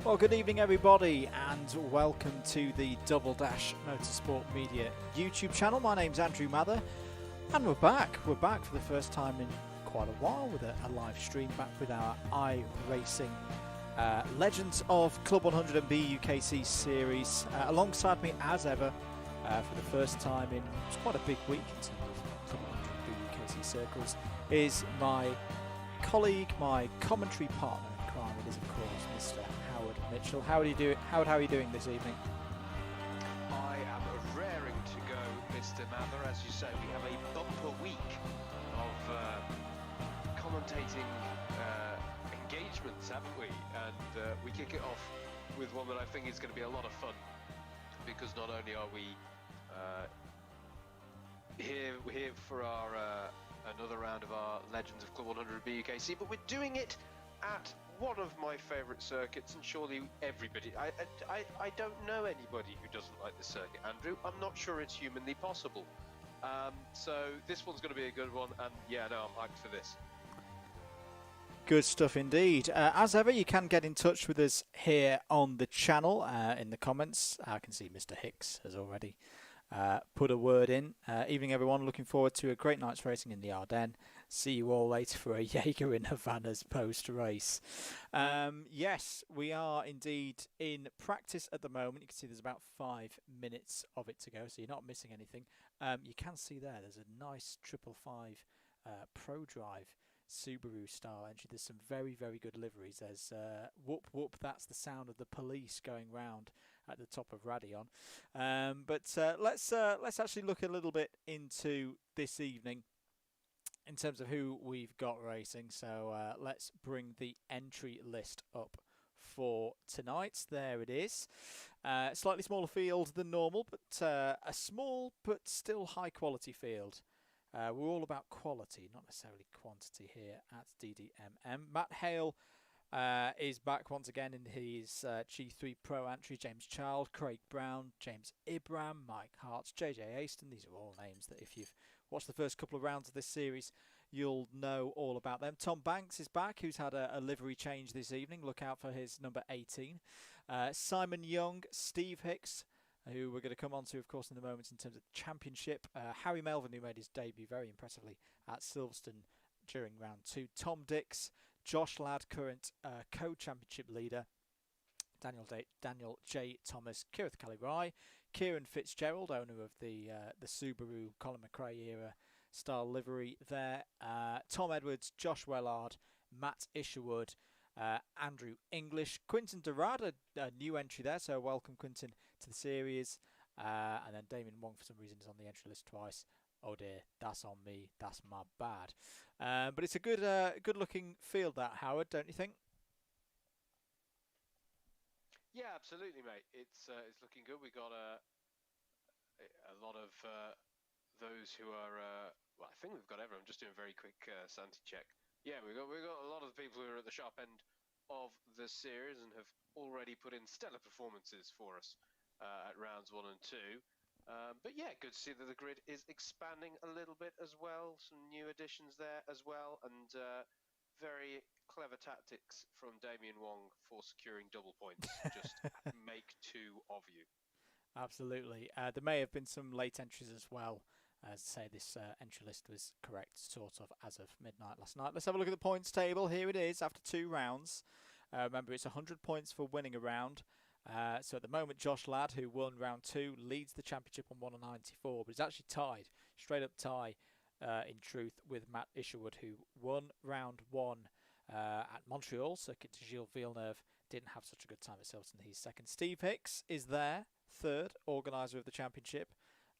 Well, good evening everybody and welcome to the Double Dash Motorsport Media YouTube channel. My name's Andrew Mather and we're back. We're back for the first time in quite a while with a live stream, back with our iRacing Legends of Club100 and BUKC series. Alongside me as ever for the first time in it's quite a big week in terms of Club100 BUKC circles is my colleague, my commentary partner in crime. It is of course Mr. Howard Mitchell. How are you doing this evening? I am raring to go, Mr. Mather. As you say, we have a bumper week of commentating engagements, haven't we? And we kick it off with one that I think is going to be a lot of fun, because not only are we here for our another round of our Legends of Club100 BUKC, but we're doing it at one of my favourite circuits, and surely everybody, I don't know anybody who doesn't like this circuit, Andrew. I'm not sure it's humanly possible. So this one's going to be a good one, and yeah, no, I'm hyped for this. Good stuff indeed. As ever, you can get in touch with us here on the channel in the comments. I can see Mr. Hicks has already put a word in. Evening everyone, looking forward to a great night's racing in the Ardennes. See you all later for a Jaeger in Havana's post-race. Yes, we are indeed in practice at the moment. You can see there's about 5 minutes of it to go, so you're not missing anything. You can see there's a nice 555 Pro Drive Subaru style engine. There's some very, very good liveries. There's whoop whoop, that's the sound of the police going round at the top of Radion. But let's actually look a little bit into this evening in terms of who we've got racing. So let's bring the entry list up for tonight. There it is. Slightly smaller field than normal, but a small but still high quality field. We're all about quality, not necessarily quantity here at DDMM. Matt Hale is back once again in his G3 Pro entry. James Child, Craig Brown, James Ibram, Mike Hartz, JJ Aston. These are all names that if you've watched the first couple of rounds of this series, you'll know all about them. Tom Banks is back, who's had a livery change this evening. Look out for his number 18. Simon Young, Steve Hicks, who we're going to come on to, of course, in a moment in terms of championship. Harry Melvin, who made his debut very impressively at Silverstone during round 2. Tom Dix, Josh Ladd, current co-championship leader. Daniel J. Thomas, Kirith Calirai, Kieran Fitzgerald, owner of the Subaru Colin McRae era style livery there. Tom Edwards, Josh Wellard, Matt Isherwood, Andrew English, Quinton Dorada, a new entry there, so welcome Quinton to the series. And then Damien Wong, for some reason, is on the entry list twice. Oh dear, that's on me, that's my bad. But it's a good looking field, that, Howard, don't you think? Yeah, absolutely, mate. It's looking good. We got a lot of those who are. Well, I think we've got everyone. I'm just doing a very quick sanity check. Yeah, we've got a lot of the people who are at the sharp end of the series and have already put in stellar performances for us at rounds 1 and 2. But yeah, good to see that the grid is expanding a little bit as well. Some new additions there as well, and very clever tactics from Damien Wong for securing double points. Just make 2 of you. Absolutely. There may have been some late entries as well. As I say, this entry list was correct, sort of, as of midnight last night. Let's have a look at the points table. Here it is after 2 rounds. Remember, it's 100 points for winning a round. So at the moment, Josh Ladd, who won round 2, leads the championship on 194, but it's actually tied, straight up tie, in truth, with Matt Isherwood, who won round 1 at Montreal. Circuit de Gilles Villeneuve didn't have such a good time at Silverstone. He's second. Steve Hicks is there, third, organiser of the championship.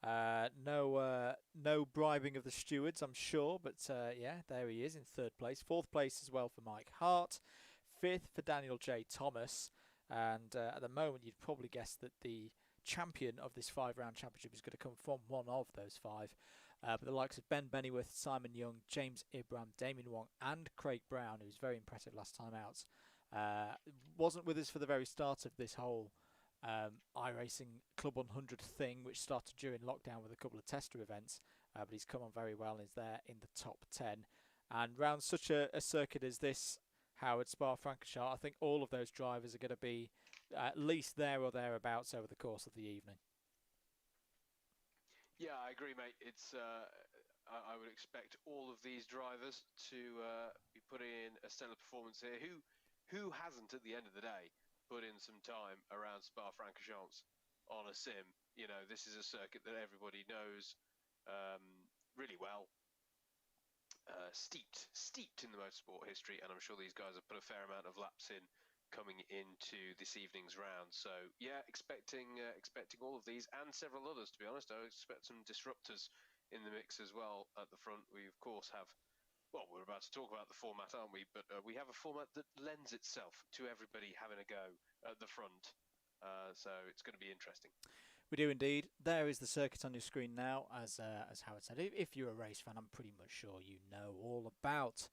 No bribing of the stewards, I'm sure, but yeah, there he is in 3rd place. 4th place as well for Mike Hart. 5th for Daniel J. Thomas. And at the moment, you'd probably guess that the champion of this 5-round championship is going to come from one of those 5. But the likes of Ben Bennyworth, Simon Young, James Ibram, Damien Wong, and Craig Brown, who was very impressive last time out, wasn't with us for the very start of this whole iRacing Club100 thing, which started during lockdown with a couple of tester events, but he's come on very well and is there in the top 10. And round such a circuit as this, Howard, Spa-Francorchamps. I think all of those drivers are going to be at least there or thereabouts over the course of the evening. Yeah, I agree, mate. It's I would expect all of these drivers to be putting in a stellar performance here. Who hasn't, at the end of the day, put in some time around Spa-Francorchamps on a sim? You know, this is a circuit that everybody knows really well. Steeped in the motorsport history, and I'm sure these guys have put a fair amount of laps in coming into this evening's round. So yeah, expecting all of these and several others. To be honest, I expect some disruptors in the mix as well at the front. We of course have. Well, we're about to talk about the format, aren't we? But we have a format that lends itself to everybody having a go at the front. So it's going to be interesting. We do indeed. There is the circuit on your screen now, as Howard said. If you're a race fan, I'm pretty much sure you know all about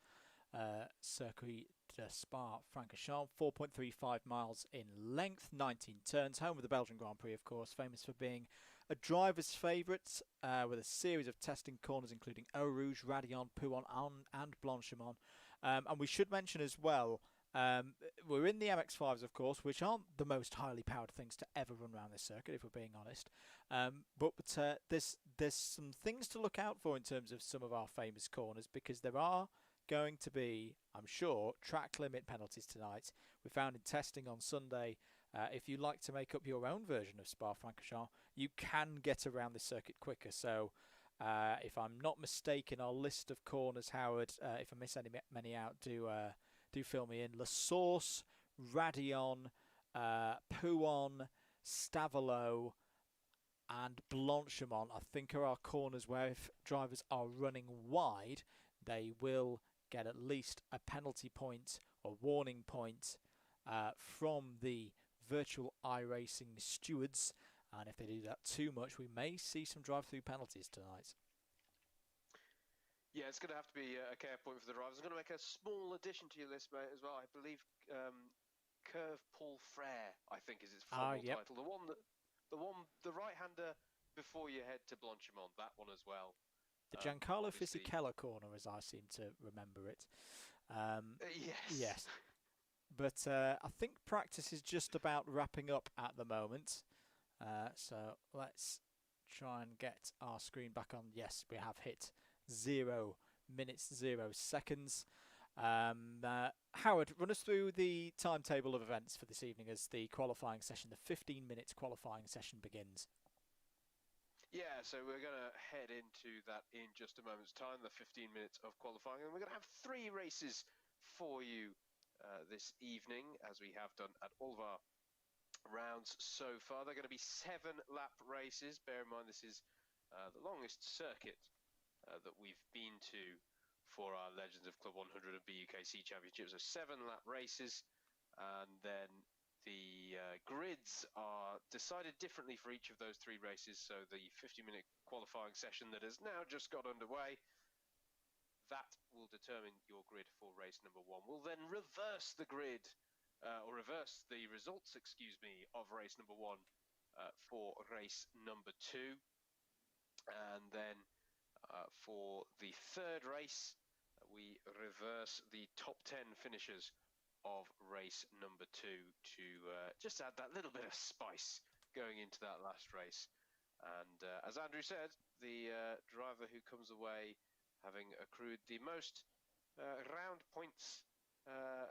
Circuit de Spa Francorchamps, 4.35 miles in length, 19 turns, home of the Belgian Grand Prix, of course, famous for being a driver's favourite, with a series of testing corners including Eau Rouge, Radillon, Pouhon and Blanchimont. And we should mention as well, we're in the MX-5s, of course, which aren't the most highly powered things to ever run around this circuit, if we're being honest. But there's some things to look out for in terms of some of our famous corners, because there are going to be, I'm sure, track limit penalties tonight. We found in testing on Sunday, if you like to make up your own version of Spa-Francorchamps, you can get around this circuit quicker. So if I'm not mistaken, our list of corners, Howard, if I miss many out, do fill me in. La Source, Radillon, Pouhon, Stavelot, and Blanchimont, I think, are our corners where if drivers are running wide, they will get at least a penalty point or warning point from the virtual iRacing stewards. And if they do that too much, we may see some drive-through penalties tonight. Yeah, it's going to have to be a care point for the drivers. I'm going to make a small addition to your list, mate, as well. I believe Curve Paul Frere, I think, is its formal title. The right-hander before you head to Blanchimont, that one as well. The Giancarlo Fisichella corner, as I seem to remember it. Yes. But I think practice is just about wrapping up at the moment. So let's try and get our screen back on. Yes, we have hit 0 minutes, 0 seconds. Howard, run us through the timetable of events for this evening as the qualifying session, the 15-minute qualifying session begins. Yeah, so we're going to head into that in just a moment's time, the 15 minutes of qualifying. And we're going to have 3 races for you this evening, as we have done at all of our rounds so far. They're going to be 7-lap races. Bear in mind, this is the longest circuit that we've been to for our Legends of Club100 and BUKC Championship. So 7-lap races, and then the grids are decided differently for each of those 3 races. So the 50-minute qualifying session that has now just got underway, that will determine your grid for race number 1. We'll then reverse the grid, or reverse the results, excuse me, of race number 1 for race number 2. And then for the 3rd race, we reverse the top 10 finishers of race number 2 to just add that little bit of spice going into that last race. And as Andrew said, the driver who comes away having accrued the most round points,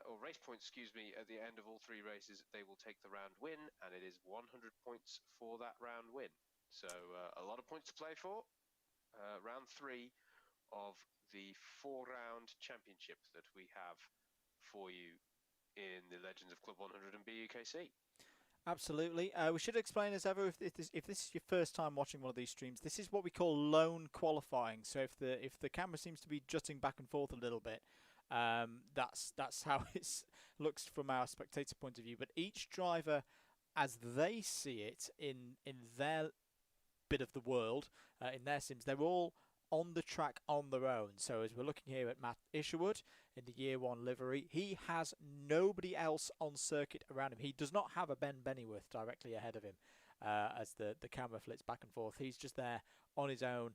or race points, excuse me, at the end of all 3 races, they will take the round win, and it is 100 points for that round win. So a lot of points to play for. Round 3 of the 4-round championship that we have for you in the Legends of Club100 and BUKC. Absolutely. We should explain as ever, if this is your first time watching one of these streams, this is what we call lone qualifying. So if the camera seems to be jutting back and forth a little bit, that's how it looks from our spectator point of view. But each driver, as they see it in their bit of the world, in their sims, they're all on the track on their own. So as we're looking here at Matt Isherwood in the year 1 livery, he has nobody else on circuit around him. He does not have a Ben Bennyworth directly ahead of him as the camera flits back and forth. He's just there on his own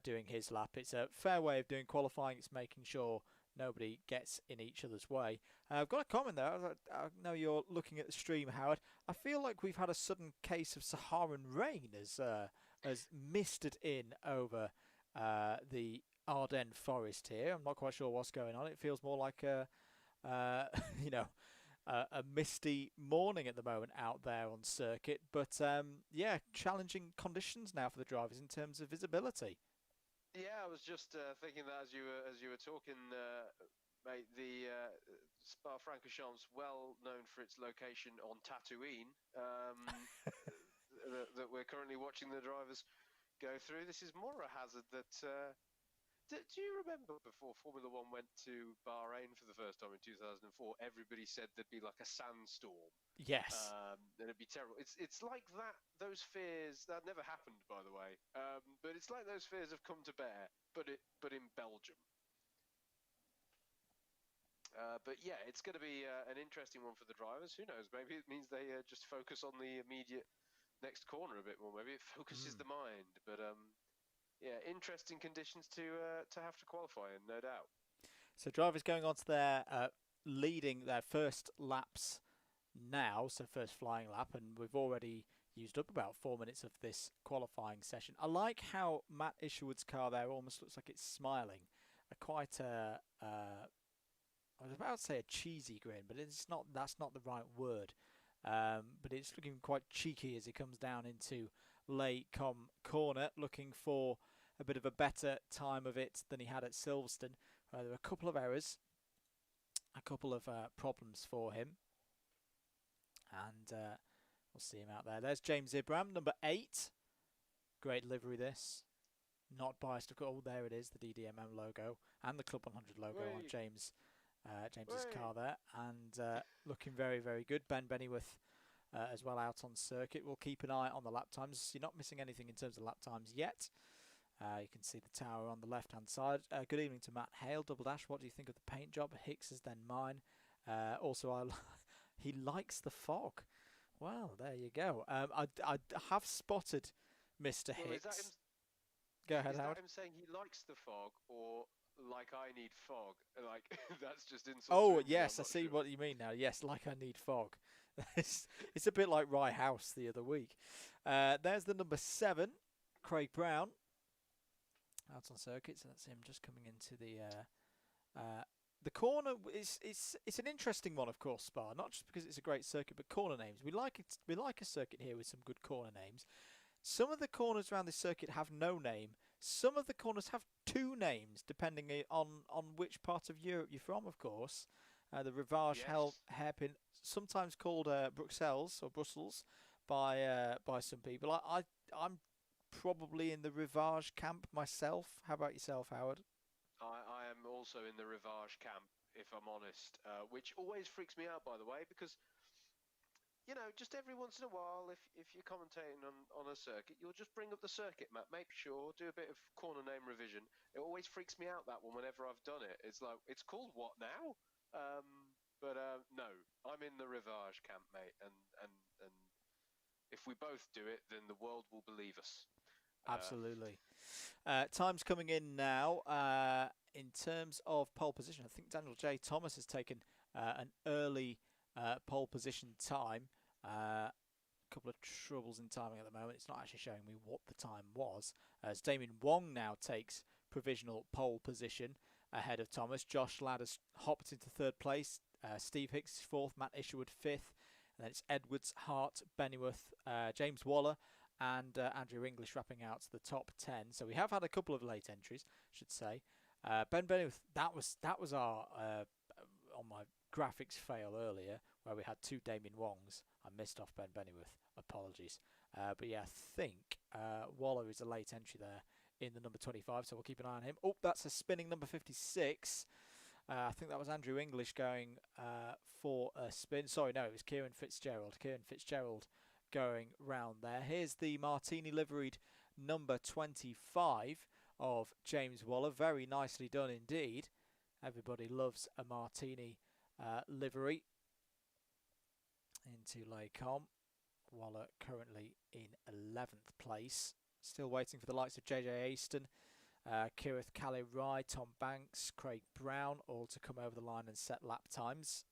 doing his lap. It's a fair way of doing qualifying. It's making sure nobody gets in each other's way. I've got a comment there. I know you're looking at the stream, Howard. I feel like we've had a sudden case of Saharan rain as misted in over the Ardennes forest here. I'm not quite sure what's going on. It feels more like a you know, a misty morning at the moment out there on circuit. But yeah, challenging conditions now for the drivers in terms of visibility. Yeah, I was just thinking that as you were talking, mate. The Spa Francorchamps, well known for its location on Tatooine, that we're currently watching the drivers go through. This is more a hazard that. Do you remember before Formula One went to Bahrain for the first time in 2004? Everybody said there'd be like a sandstorm. Yes. And it'd be terrible. It's like that. Those fears that never happened, by the way. But it's like those fears have come to bear, but in Belgium. But yeah, it's going to be an interesting one for the drivers. Who knows? Maybe it means they just focus on the immediate next corner a bit more. Maybe it focuses the mind. But yeah, interesting conditions to have to qualify in, no doubt. So drivers going on to their leading their first laps now, so first flying lap, and we've already used up about 4 minutes of this qualifying session. I like how Matt Isherwood's car there almost looks like it's smiling. Quite a, I was about to say a cheesy grin, but it's not. That's not the right word. But it's looking quite cheeky as he comes down into Les Combes corner, looking for a bit of a better time of it than he had at Silverstone. There were a couple of errors, a couple of problems for him. And we'll see him out there. There's James Ibram, number 8. Great livery this. Not biased. Oh, there it is, the DDMM logo and the Club 100 logo on James's car there. And looking very, very good. Ben Bennyworth as well out on circuit. We'll keep an eye on the lap times. You're not missing anything in terms of lap times yet. You can see the tower on the left-hand side. Good evening to Matt Hale. Double Dash, what do you think of the paint job? Hicks is then mine. Also, he likes the fog. Well, there you go. I have spotted Mr. Hicks. Go ahead, Howard. Is that him saying he likes the fog, or like I need fog? Like, that's just insult. Oh, yes, I see what you mean now. Yes, like I need fog. It's a bit like Rye House the other week. There's the number 7, Craig Brown. Out on circuit, so that's him just coming into the corner. It's an interesting one, of course, Spa. Not just because it's a great circuit, but corner names. We like it. We like a circuit here with some good corner names. Some of the corners around this circuit have no name. Some of the corners have 2 names, depending on which part of Europe you're from, of course. The Rivage hairpin, sometimes called Bruxelles or Brussels by some people. I'm probably in the Rivage camp myself. How about yourself, Howard? I am also in the Rivage camp, if I'm honest, which always freaks me out, by the way, because, you know, just every once in a while, if you're commentating on a circuit, you'll just bring up the circuit map, make sure, do a bit of corner name revision. It always freaks me out, that one, whenever I've done it. It's like, it's called what now? But no, I'm in the Rivage camp, mate, and if we both do it, then the world will believe us. Absolutely. Time's coming in now. In terms of pole position, I think Daniel J. Thomas has taken an early pole position time. A couple of troubles in timing at the moment. It's not actually showing me what the time was. As Damien Wong now takes provisional pole position ahead of Thomas. Josh Ladd has hopped into 3rd place. Steve Hicks is 4th. Matt Isherwood 5th. And then it's Edwards, Hart, Bennyworth, James Waller, and Andrew English wrapping out to the top 10. So we have had a couple of late entries, I should say. Ben Bennyworth, that was our on my graphics fail earlier, where we had 2 Damien Wongs. I missed off Ben Bennyworth. Apologies. But yeah, I think Waller is a late entry there in the number 25, so we'll keep an eye on him. Oh, that's a spinning number 56. I think that was Andrew English going for a spin. Sorry, no, it was Kieran Fitzgerald. Kieran Fitzgerald going round there. Here's the Martini liveried number 25 of James Waller. Very nicely done indeed. Everybody loves a Martini livery. Into Les Combes. Waller currently in 11th place. Still waiting for the likes of JJ Aston Kirith Calais-Rye, Tom Banks, Craig Brown, all to come over the line and set lap times.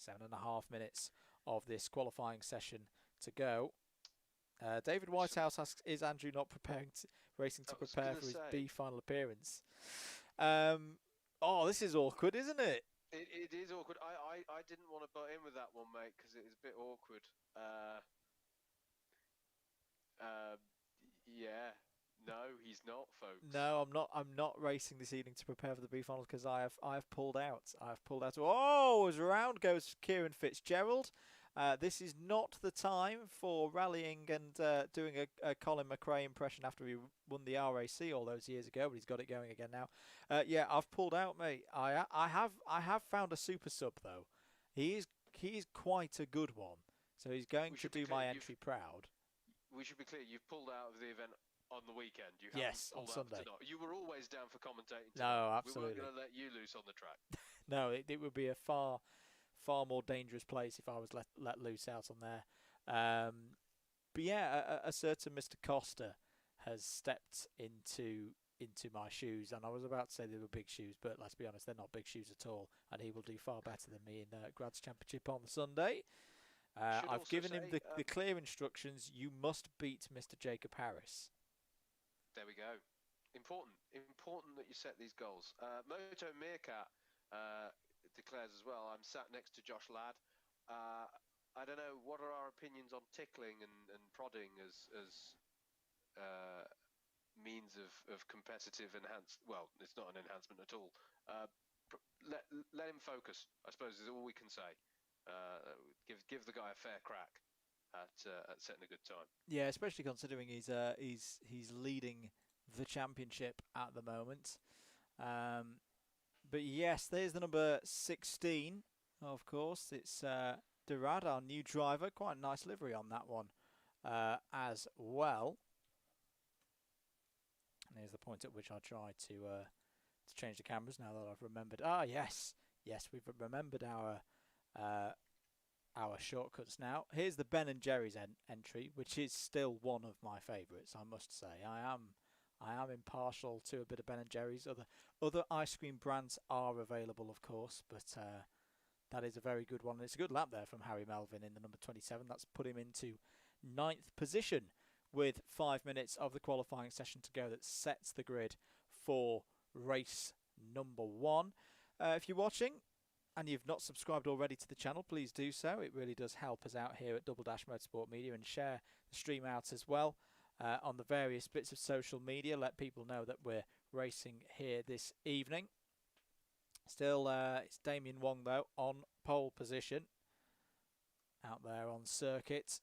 7.5 minutes of this qualifying session to go. David Whitehouse asks, is Andrew not racing to prepare for his B final appearance? This is awkward, isn't it? It is awkward. I didn't want to butt in with that one, mate, because it is a bit awkward. Yeah. No, he's not, folks. No, I'm not racing this evening to prepare for the B finals because I have pulled out. I've pulled out. Oh, as around goes Kieran Fitzgerald. This is not the time for rallying and doing a Colin McRae impression after he won the RAC all those years ago, but he's got it going again now. Yeah, I've pulled out, mate. I have found a super sub though. He is quite a good one. So he's going to do my entry proud. We should be clear. You've pulled out of the event on the weekend. Yes, on Sunday. You were always down for commentating. No, absolutely. We weren't going to let you loose on the track. No, it would be a far more dangerous place if I was let loose out on there. But yeah, a certain Mr. Costa has stepped into my shoes, and I was about to say they were big shoes, but let's be honest, they're not big shoes at all, and he will do far better than me in Grad's Championship on the Sunday. I've given him the clear instructions. You must beat Mr. Jacob Harris. There we go. Important that you set these goals. Moto Meerkat declares as well, I'm sat next to Josh Ladd. I don't know, what are our opinions on tickling and prodding as means of competitive well, it's not an enhancement at all. Let him focus, I suppose, is all we can say. Give the guy a fair crack at setting a good time. Yeah, especially considering he's leading the championship at the moment. But yes, there's the number 16, of course. It's Durad, our new driver. Quite a nice livery on that one as well. And here's the point at which I try to change the cameras now that I've remembered. Ah, yes, we've remembered our shortcuts now. Here's the Ben and Jerry's entry, which is still one of my favourites, I must say. I am impartial to a bit of Ben and Jerry's. Other ice cream brands are available, of course, but that is a very good one. It's a good lap there from Harry Melvin in the number 27. That's put him into 9th position with 5 minutes of the qualifying session to go. That sets the grid for race number 1. If you're watching and you've not subscribed already to the channel, please do so. It really does help us out here at Double Dash Motorsport Media, and share the stream out as well on the various bits of social media. Let people know that we're racing here this evening. Still, it's Damien Wong, though, on pole position out there on circuit.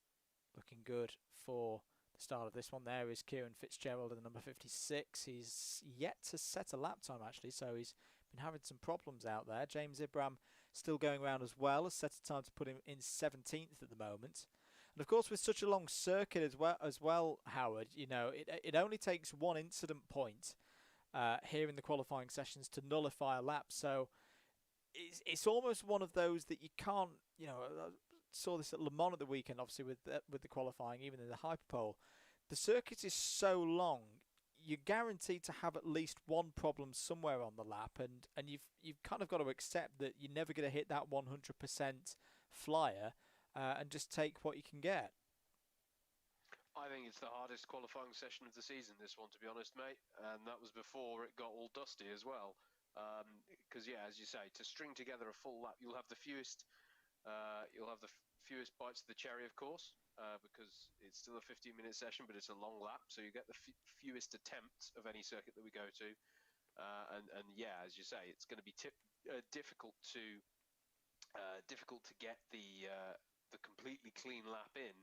Looking good for the start of this one. There is Kieran Fitzgerald in the number 56. He's yet to set a lap time, actually, so he's been having some problems out there. James Ibram still going around as well, has set a time to put him in 17th at the moment. And of course, with such a long circuit as well, Howard, you know, it only takes one incident point here in the qualifying sessions to nullify a lap. So it's almost one of those that you can't, you know. I saw this at Le Mans at the weekend, obviously with the qualifying, even in the hyperpole. The circuit is so long, you're guaranteed to have at least one problem somewhere on the lap, and you've kind of got to accept that you're never going to hit that 100% flyer, and just take what you can get. I think it's the hardest qualifying session of the season, this one, to be honest, mate. And that was before it got all dusty as well. Because yeah, as you say, to string together a full lap, you'll have the fewest bites of the cherry, of course, because it's still a 15-minute session, but it's a long lap, so you get the fewest attempts of any circuit that we go to. And yeah, as you say, it's going to be difficult to get the completely clean lap in.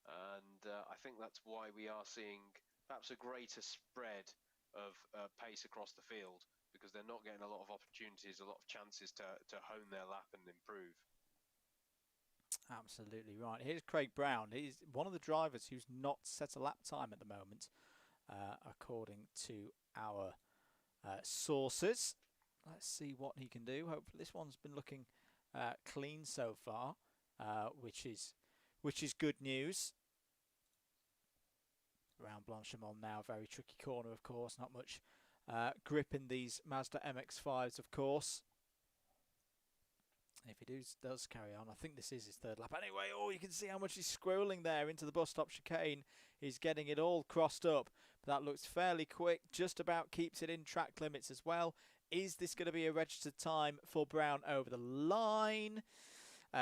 And I think that's why we are seeing perhaps a greater spread of pace across the field, because they're not getting a lot of opportunities, a lot of chances to hone their lap and improve. Absolutely right. Here's Craig Brown. He's one of the drivers who's not set a lap time at the moment, according to our sources. Let's see what he can do. Hopefully this one's been looking clean so far, which is good news. around Blanchimont now. Very tricky corner, of course. Not much grip in these Mazda MX-5s, of course. If he does carry on, I think this is his third lap. Anyway, oh, you can see how much he's scrolling there into the bus stop chicane. He's getting it all crossed up. But that looks fairly quick. Just about keeps it in track limits as well. Is this going to be a registered time for Brown over the line?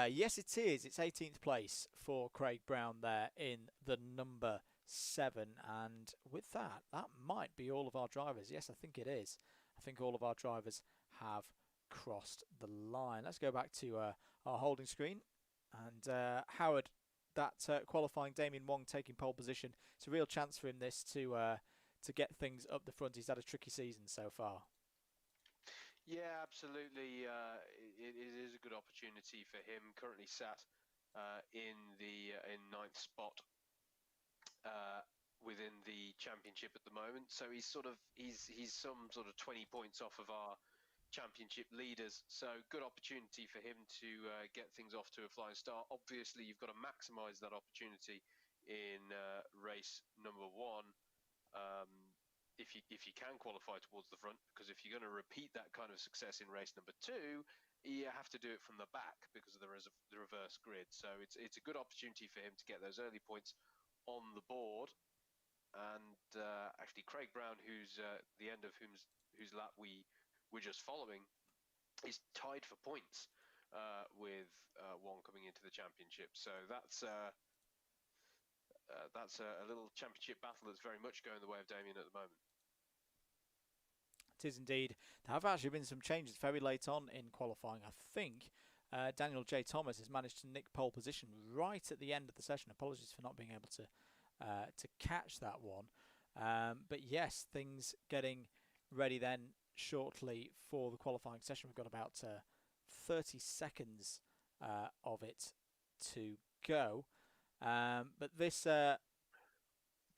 Yes, it is. It's 18th place for Craig Brown there in the number 7. And with that, that might be all of our drivers. Yes, I think it is. I think all of our drivers have crossed the line. Let's go back to our holding screen. And Howard, that qualifying Damien Wong taking pole position. It's a real chance for him this to get things up the front. He's had a tricky season so far. Yeah, absolutely. It is a good opportunity for him. Currently sat in ninth spot within the championship at the moment. So he's some sort of 20 points off of our championship leaders. So good opportunity for him to get things off to a flying start. Obviously, you've got to maximise that opportunity in race number 1. If you can qualify towards the front, because if you're going to repeat that kind of success in race number 2, you have to do it from the back because of the reverse grid. So it's a good opportunity for him to get those early points on the board. And actually, Craig Brown, who's the end of whose lap we're just following, is tied for points with Wong coming into the championship. So that's a little championship battle that's very much going the way of Damien at the moment. It is indeed. There have actually been some changes very late on in qualifying. I think Daniel J. Thomas has managed to nick pole position right at the end of the session. Apologies for not being able to catch that one. But yes, things getting ready then shortly for the qualifying session. We've got about 30 seconds of it to go. But this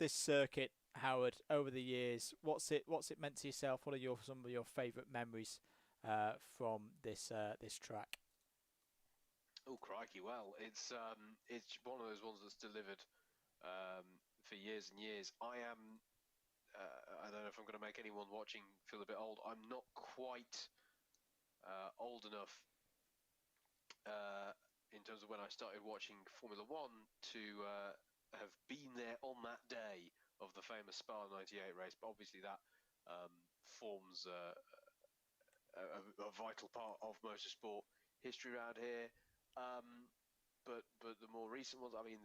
circuit, Howard, over the years, what's it meant to yourself? What are some of your favourite memories from this track? Oh crikey! Well, it's one of those ones that's delivered for years and years. I don't know if I'm going to make anyone watching feel a bit old. I'm not quite old enough in terms of when I started watching Formula One to have been there on that day of the famous Spa 98 race, but obviously that forms a vital part of motorsport history around here. But the more recent ones, I mean,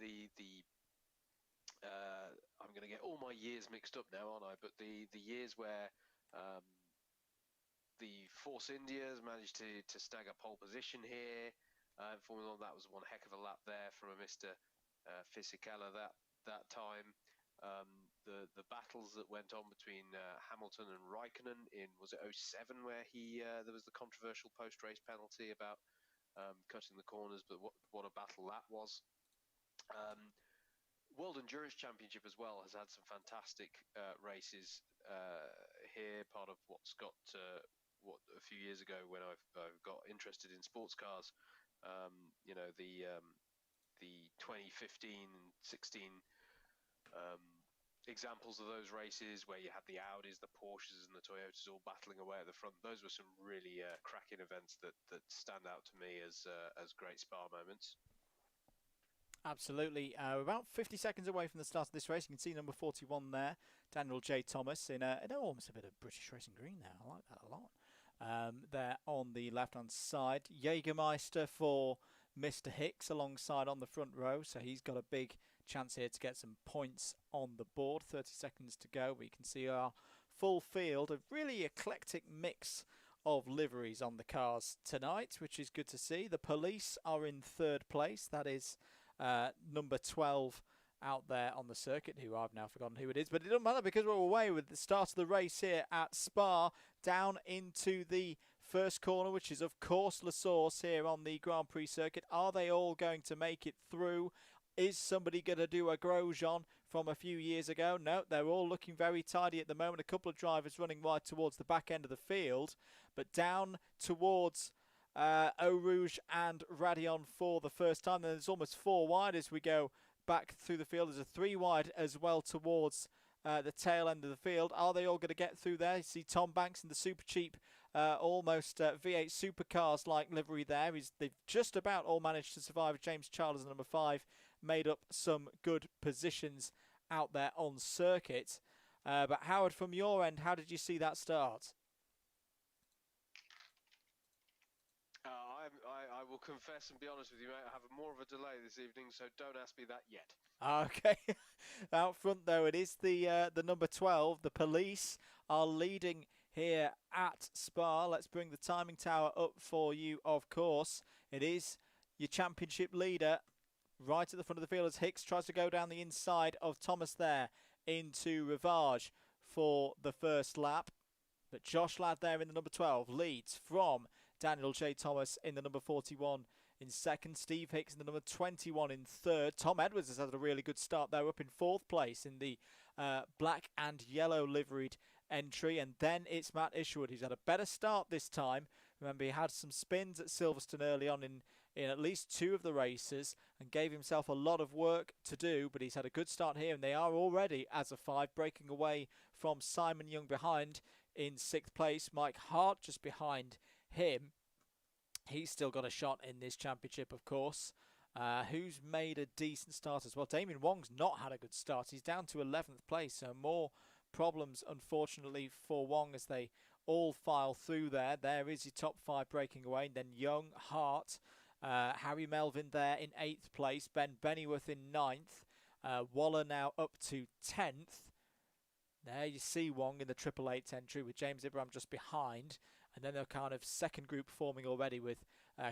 I'm going to get all my years mixed up now, aren't I? But the years where the Force India's managed to snag a pole position here in Formula One, that was one heck of a lap there from a Mr. Fisichella that time. The battles that went on between Hamilton and Raikkonen in, was it 07, where there was the controversial post-race penalty about cutting the corners, but what a battle that was. World Endurance Championship as well has had some fantastic races here, part of what's got what a few years ago when I've got interested in sports cars, the 2015 and 16 examples of those races where you had the Audis, the Porsches and the Toyotas all battling away at the front. Those were some really cracking events that stand out to me as great Spa moments. Absolutely. We're about 50 seconds away from the start of this race. You can see number 41 there, Daniel J. Thomas, in almost a bit of British racing green there. I like that a lot. There on the left-hand side, Jägermeister for Mr. Hicks alongside on the front row. So he's got a big chance here to get some points on the board. 30 seconds to go. We can see our full field, a really eclectic mix of liveries on the cars tonight, which is good to see. The police are in third place. That is number 12 out there on the circuit, who I've now forgotten who it is, but it doesn't matter because we're away with the start of the race here at Spa, down into the first corner, which is of course La Source here on the Grand Prix circuit. Are they all going to make it through? Is somebody going to do a Grosjean from a few years ago? No, they're all looking very tidy at the moment. A couple of drivers running wide towards the back end of the field, but down towards Eau Rouge and Radion for the first time. There's almost four wide as we go back through the field. There's a 3 wide as well towards the tail end of the field. Are they all going to get through there? You see Tom Banks in the super cheap, almost V8 supercars like livery there. They've just about all managed to survive. James Chalmers, number 5, made up some good positions out there on circuit. But Howard, from your end, how did you see that start? I will confess and be honest with you, mate, I have more of a delay this evening, so don't ask me that yet. Okay. Out front, though, it is the number 12. The police are leading here at Spa. Let's bring the timing tower up for you, of course. It is your championship leader right at the front of the field as Hicks tries to go down the inside of Thomas there into Rivage for the first lap. But Josh Ladd there in the number 12 leads from Daniel J. Thomas in the number 41 in second. Steve Hicks in the number 21 in third. Tom Edwards has had a really good start there, up in fourth place in the black and yellow liveried entry. And then it's Matt Isherwood, who's had a better start this time. Remember, he had some spins at Silverstone early on in at least 2 of the races and gave himself a lot of work to do, but he's had a good start here, and they are already, as a 5, breaking away from Simon Young behind in 6th place. Mike Hart just behind him. He's still got a shot in this championship, of course. Who's made a decent start as well? Damien Wong's not had a good start. He's down to 11th place, so more problems, unfortunately, for Wong as they all file through there. There is your top 5 breaking away. And then Young, Hart, Harry Melvin there in 8th place. Ben Bennyworth in 9th. Waller now up to 10th. There you see Wong in the 888 entry with James Ibrahim just behind. And then they're kind of second group forming already with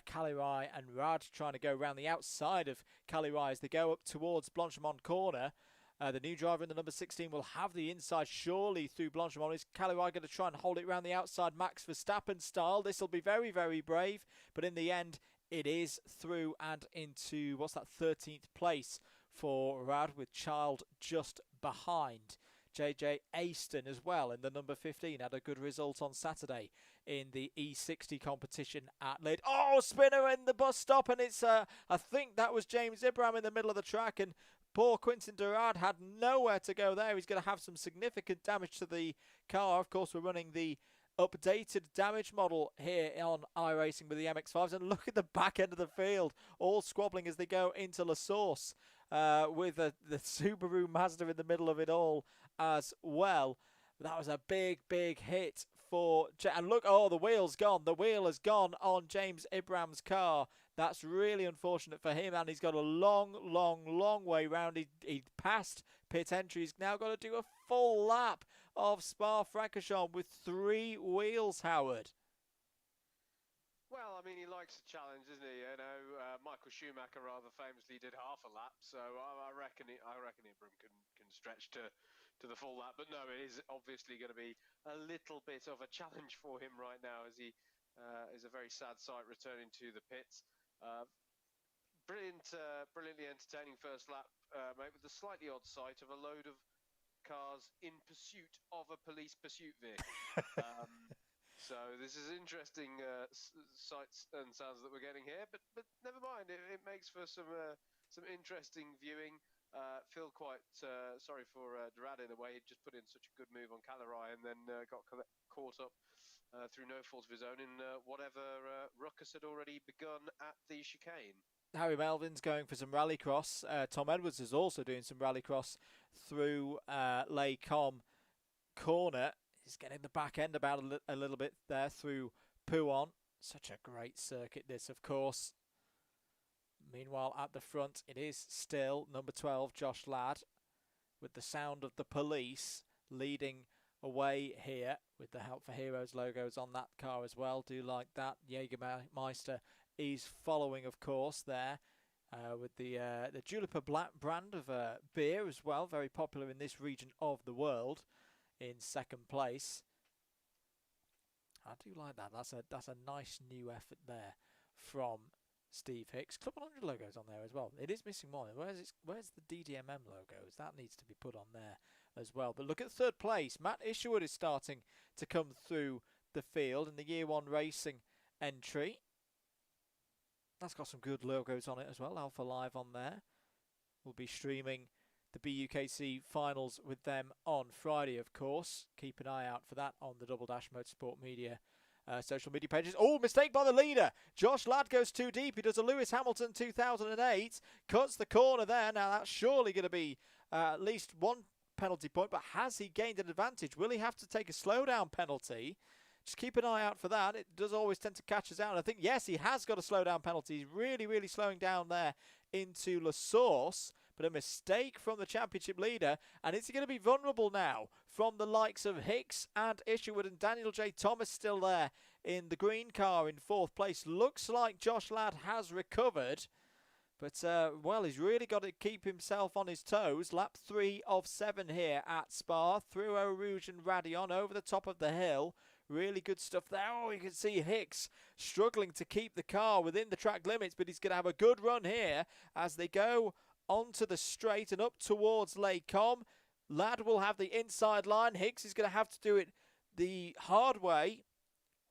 Calirai and Rad trying to go around the outside of Calirai as they go up towards Blanchimont corner. The new driver in the number 16 will have the inside surely through Blanchimont. Is Calirai going to try and hold it around the outside Max Verstappen style? This will be very, very brave. But in the end, it is through and into, 13th place for Rad with Child just behind. JJ Aston as well in the number 15 had a good result on Saturday in the E60 competition at Leeds. Oh, spinner in the bus stop, and it's I think that was James Ibrahim in the middle of the track, and poor Quintin Durad had nowhere to go there. He's going to have some significant damage to the car. Of course, we're running the updated damage model here on iRacing with the MX-5s, and look at the back end of the field, all squabbling as they go into La Source with the Subaru Mazda in the middle of it all as well. That was a big hit for... And look, oh, the wheel's gone. The wheel has gone on James Ibrahim's car. That's really unfortunate for him, and he's got a long way round. He passed pit entry. He's now got to do a full lap of Spa Francorchamps with 3 wheels, Howard. Well, I mean, he likes a challenge, doesn't he? You know, Michael Schumacher rather famously did half a lap, so I reckon Ibrahim can stretch to the full lap. But no, it is obviously going to be a little bit of a challenge for him right now, as he is a very sad sight returning to the pits. Brilliantly entertaining first lap, mate, with the slightly odd sight of a load of cars in pursuit of a police pursuit vehicle. So this is interesting sights and sounds that we're getting here, but never mind. It makes for some interesting viewing. Feel quite sorry for Durad in a way. He just put in such a good move on Calirai and then got caught up through no fault of his own in whatever ruckus had already begun at the chicane. Harry Melvin's going for some rallycross. Tom Edwards is also doing some rallycross through Les Combes corner. He's getting the back end about a little bit there through Pouhon. Such a great circuit this, of course. Meanwhile, at the front, it is still number 12, Josh Ladd, with the sound of the police leading away here with the Help for Heroes logos on that car as well. Do like that. Jägermeister is following, of course, there with the Julepa Black brand of beer as well. Very popular in this region of the world. In second place. I do like that. That's a nice new effort there from Steve Hicks. Club100 logos on there as well. It is missing one. Where's the DDMM logos? That needs to be put on there as well. But look at third place. Matt Isherwood is starting to come through the field in the Year 1 Racing entry. That's got some good logos on it as well. Alpha Live on there. We'll be streaming the BUKC finals with them on Friday, of course. Keep an eye out for that on the Double Dash Motorsport Media social media pages. Oh, mistake by the leader. Josh Ladd goes too deep. He does a Lewis Hamilton 2008. Cuts the corner there. Now, that's surely going to be at least one penalty point. But has he gained an advantage? Will he have to take a slowdown penalty? Just keep an eye out for that. It does always tend to catch us out. And I think, yes, he has got a slowdown penalty. He's really, really slowing down there into La Source. But a mistake from the championship leader. And it's going to be vulnerable now from the likes of Hicks and Isherwood, and Daniel J. Thomas still there in the green car in 4th place. Looks like Josh Ladd has recovered. But, well, he's really got to keep himself on his toes. Lap 3 of 7 here at Spa. Through Eau Rouge and Radion over the top of the hill. Really good stuff there. Oh, you can see Hicks struggling to keep the car within the track limits. But he's going to have a good run here as they go onto the straight and up towards Les Combes. Ladd will have the inside line. Hicks is going to have to do it the hard way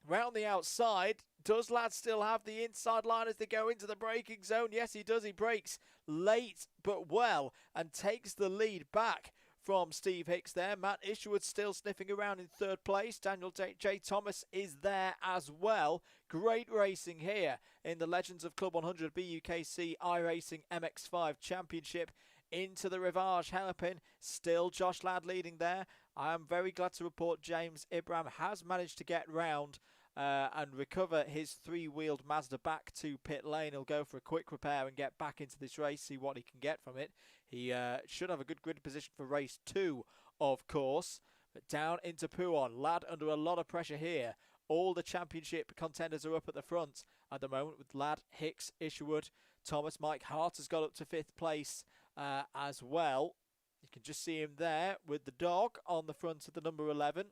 round the outside. Does Ladd still have the inside line as they go into the braking zone? Yes, he does. He brakes late but well and takes the lead back from Steve Hicks there. Matt Isherwood still sniffing around in 3rd place. Daniel J. Thomas is there as well. Great racing here in the Legends of Club 100 BUKC iRacing MX-5 Championship. Into the Rivage hairpin. Still Josh Ladd leading there. I am very glad to report James Ibram has managed to get round and recover his 3-wheeled Mazda back to pit lane. He'll go for a quick repair and get back into this race, see what he can get from it. He should have a good grid position for race 2, of course. But down into Pouhon. Ladd under a lot of pressure here. All the championship contenders are up at the front at the moment with Ladd, Hicks, Isherwood, Thomas. Mike Hart has got up to 5th place as well. You can just see him there with the dog on the front of the number 11.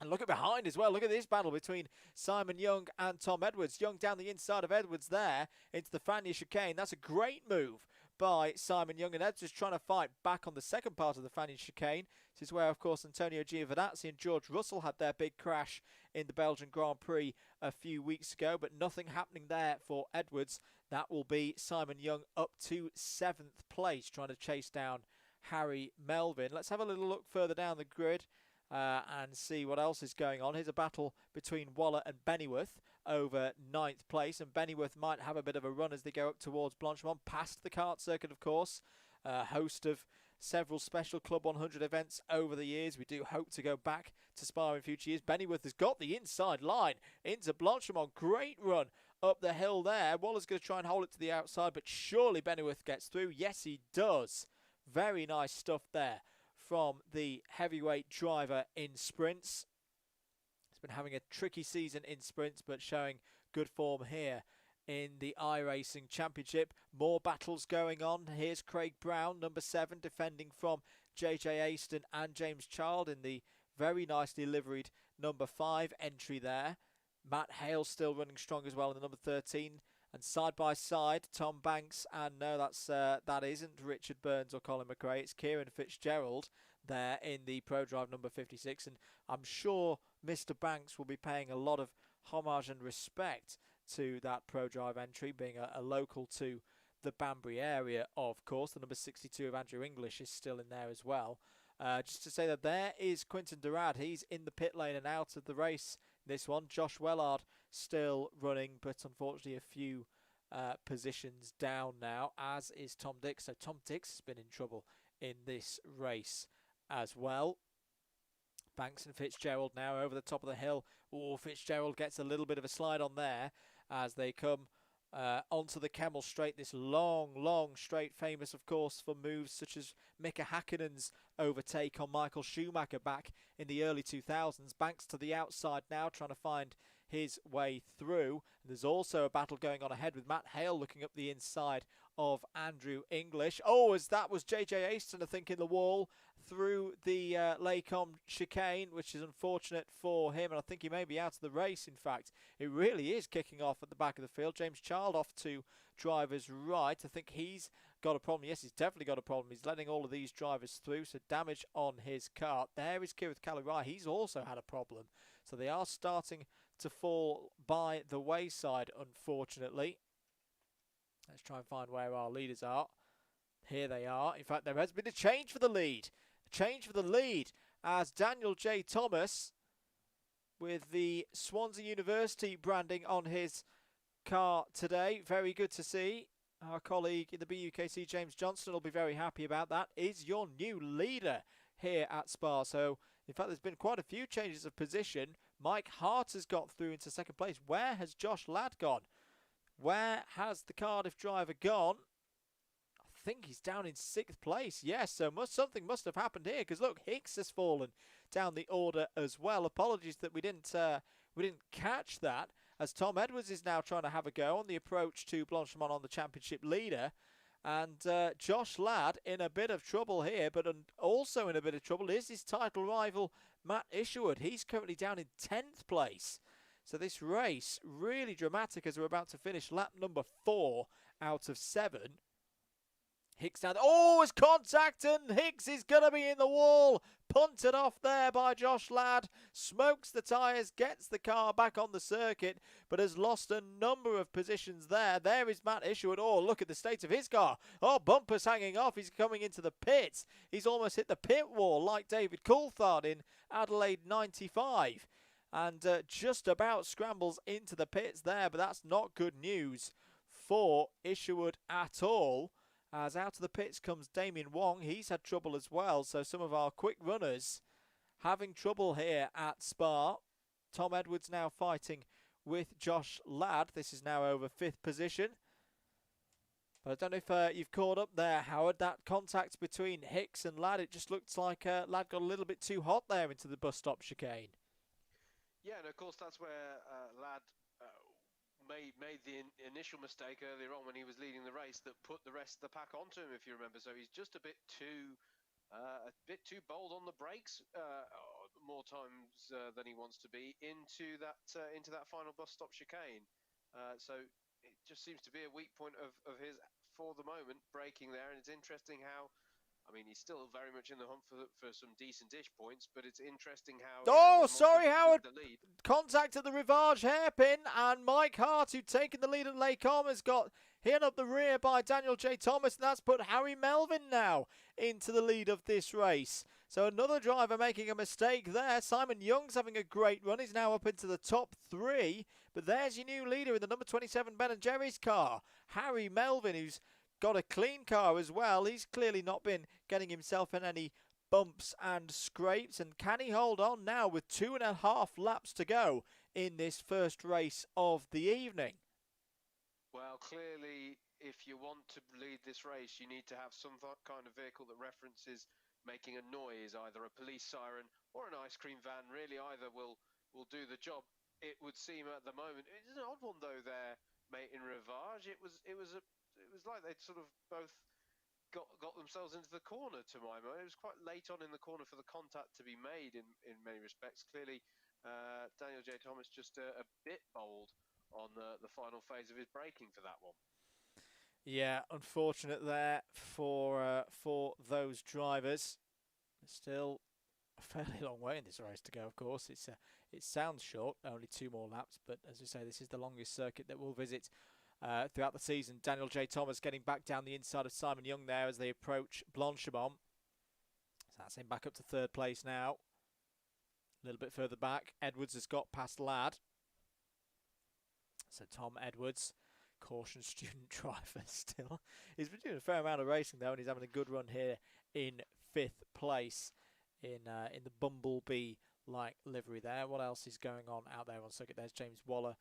And look at behind as well. Look at this battle between Simon Young and Tom Edwards. Young down the inside of Edwards there into the Fania chicane. That's a great move by Simon Young. And Edwards is trying to fight back on the second part of the Fania chicane. This is where, of course, Antonio Giovinazzi and George Russell had their big crash in the Belgian Grand Prix a few weeks ago. But nothing happening there for Edwards. That will be Simon Young up to 7th place, trying to chase down Harry Melvin. Let's have a little look further down the grid and see what else is going on. Here's a battle between Waller and Bennyworth over 9th place, and Bennyworth might have a bit of a run as they go up towards Blanchemont, past the kart circuit, of course. Host of several special Club 100 events over the years. We do hope to go back to Spa in future years. Bennyworth has got the inside line into Blanchemont. Great run up the hill there. Waller's going to try and hold it to the outside, but surely Bennyworth gets through. Yes, he does. Very nice stuff there from the heavyweight driver in sprints. He's been having a tricky season in sprints, but showing good form here in the iRacing Championship. More battles going on. Here's Craig Brown, number 7, defending from JJ Aston and James Child in the very nicely liveried number 5 entry there. Matt Hale still running strong as well in the number 13. And side by side, Tom Banks, and no, that isn't Richard Burns or Colin McRae. It's Kieran Fitzgerald there in the ProDrive number 56. And I'm sure Mr. Banks will be paying a lot of homage and respect to that ProDrive entry, being a local to the Banbury area, of course. The number 62 of Andrew English is still in there as well. Just to say that there is Quinton Durad. He's in the pit lane and out of the race. This one, Josh Wellard still running, but unfortunately a few positions down now, as is Tom Dix. So Tom Dix has been in trouble in this race as well. Banks and Fitzgerald now over the top of the hill. Oh, Fitzgerald gets a little bit of a slide on there as they come onto the Kemmel Straight. This long straight, famous, of course, for moves such as Mika Hakkinen's overtake on Michael Schumacher back in the early 2000s. Banks to the outside now, trying to find his way through. And there's also a battle going on ahead with Matt Hale looking up the inside of Andrew English. Oh, as that was JJ Aston, I think, in the wall through the Laycombe chicane, which is unfortunate for him, and I think he may be out of the race. In fact, it really is kicking off at the back of the field. James Child off to driver's right. I think he's got a problem. Yes, he's definitely got a problem. He's letting all of these drivers through, so damage on his kart. There is Kirith Kalirai. He's also had a problem. So they are starting to fall by the wayside, unfortunately. Let's try and find where our leaders are. Here they are. In fact, there has been a change for the lead. A change for the lead as Daniel J. Thomas, with the Swansea University branding on his car today. Very good to see. Our colleague in the BUKC, James Johnston, will be very happy about that. Is your new leader here at Spa. So, in fact, there's been quite a few changes of position. Mike Hart has got through into second place. Where has Josh Ladd gone? Where has the Cardiff driver gone? I think he's down in 6th place. Yes, so something must have happened here, because look, Hicks has fallen down the order as well. Apologies that we didn't catch that, as Tom Edwards is now trying to have a go on the approach to Blanchimont on the championship leader. And Josh Ladd in a bit of trouble here, but also in a bit of trouble is his title rival, Matt Isherwood. He's currently down in 10th place. So this race, really dramatic as we're about to finish lap number 4 out of 7. Hicks down. Oh, it's contact, and Hicks is going to be in the wall. Punted off there by Josh Ladd. Smokes the tyres, gets the car back on the circuit, but has lost a number of positions there. There is Matt Isherwood. Oh, look at the state of his car. Oh, bumpers hanging off. He's coming into the pits. He's almost hit the pit wall like David Coulthard in Adelaide 95. And just about scrambles into the pits there, but that's not good news for Isherwood at all. As out of the pits comes Damien Wong. He's had trouble as well. So some of our quick runners having trouble here at Spa. Tom Edwards now fighting with Josh Ladd. This is now over 5th position. But I don't know if you've caught up there, Howard. That contact between Hicks and Ladd, it just looks like Ladd got a little bit too hot there into the bus stop chicane. Yeah, and of course that's where Ladd made the initial mistake earlier on when he was leading the race that put the rest of the pack onto him, if you remember. So he's just a bit too bold on the brakes, more times than he wants to be into that final bus stop chicane. So it just seems to be a weak point of his for the moment, braking there. And it's interesting how, I mean, he's still very much in the hunt for some decent-ish points, but it's interesting how... Oh, sorry, Howard. Contact at the Rivage hairpin, and Mike Hart, who'd taken the lead at Les Combes, has got hit up the rear by Daniel J. Thomas, and that's put Harry Melvin now into the lead of this race. So another driver making a mistake there. Simon Young's having a great run. He's now up into the top 3, but there's your new leader in the number 27 Ben & Jerry's car, Harry Melvin, who's got a clean car as well. He's clearly not been getting himself in any bumps and scrapes. And can he hold on now with 2.5 laps to go in this first race of the evening? Well, clearly, if you want to lead this race, you need to have some kind of vehicle that references making a noise, either a police siren or an ice cream van. Really, either will do the job, it would seem at the moment. It's an odd one, though, there, mate, in Rivage. It was like they'd sort of both got themselves into the corner, to my mind. It was quite late on in the corner for the contact to be made in many respects. Clearly, Daniel J. Thomas just a bit bold on the final phase of his braking for that one. Yeah, unfortunate there for those drivers. Still a fairly long way in this race to go, of course. It sounds short, only 2 more laps, but as we say, this is the longest circuit that we'll visit throughout the season. Daniel J. Thomas getting back down the inside of Simon Young there as they approach Blanchimont. So that's him back up to 3rd place now. A little bit further back, Edwards has got past Ladd. So Tom Edwards, caution student driver still. He's been doing a fair amount of racing though, and he's having a good run here in 5th place in the Bumblebee-like livery there. What else is going on out there on circuit? There's James Waller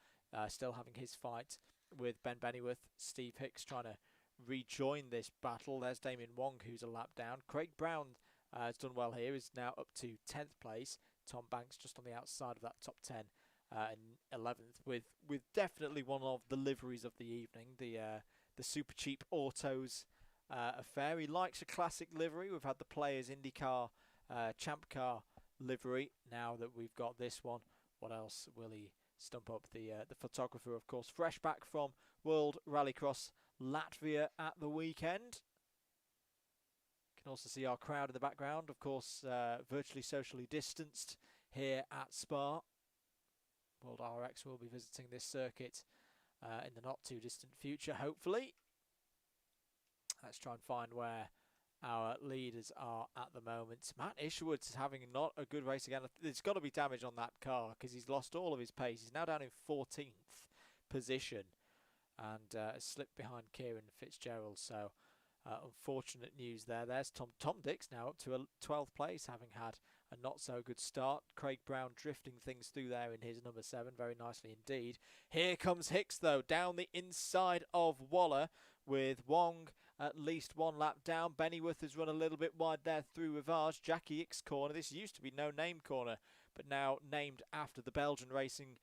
still having his fight with Ben Bennyworth. Steve Hicks trying to rejoin this battle. There's Damien Wong, who's a lap down. Craig Brown has done well here. Is now up to 10th place. Tom Banks just on the outside of that top 10 and 11th, with definitely one of the liveries of the evening. The Super Cheap Autos affair. He likes a classic livery. We've had the Players IndyCar Champ Car livery. Now that we've got this one, what else will he stump up? The photographer, of course, fresh back from World Rallycross Latvia at the weekend. You can also see our crowd in the background, of course, virtually socially distanced here at Spa. World RX will be visiting this circuit in the not too distant future, hopefully. Let's try and find where our leaders are at the moment. Matt Isherwood's having not a good race again. There's got to be damage on that car because he's lost all of his pace. He's now down in 14th position and slipped behind Kieran Fitzgerald. So unfortunate news there. There's Tom Dix now up to a 12th place, having had a not so good start. Craig Brown drifting things through there in his number 7 very nicely indeed. Here comes Hicks though, down the inside of Waller, with Wong at least one lap down. Bennyworth has run a little bit wide there through Rivage. Jackie Hicks corner. This used to be no name corner, but now named after the Belgian racing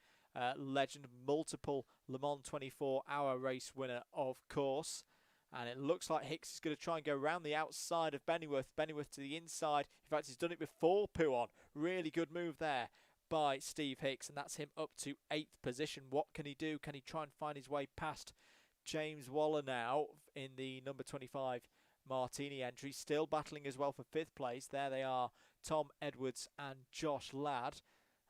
legend, multiple Le Mans 24-hour race winner, of course. And it looks like Hicks is going to try and go around the outside of Bennyworth. Bennyworth to the inside. In fact, he's done it before Pouon. Really good move there by Steve Hicks, and that's him up to 8th position. What can he do? Can he try and find his way past James Waller now in the number 25 Martini entry? Still battling as well for 5th place. There they are, Tom Edwards and Josh Ladd.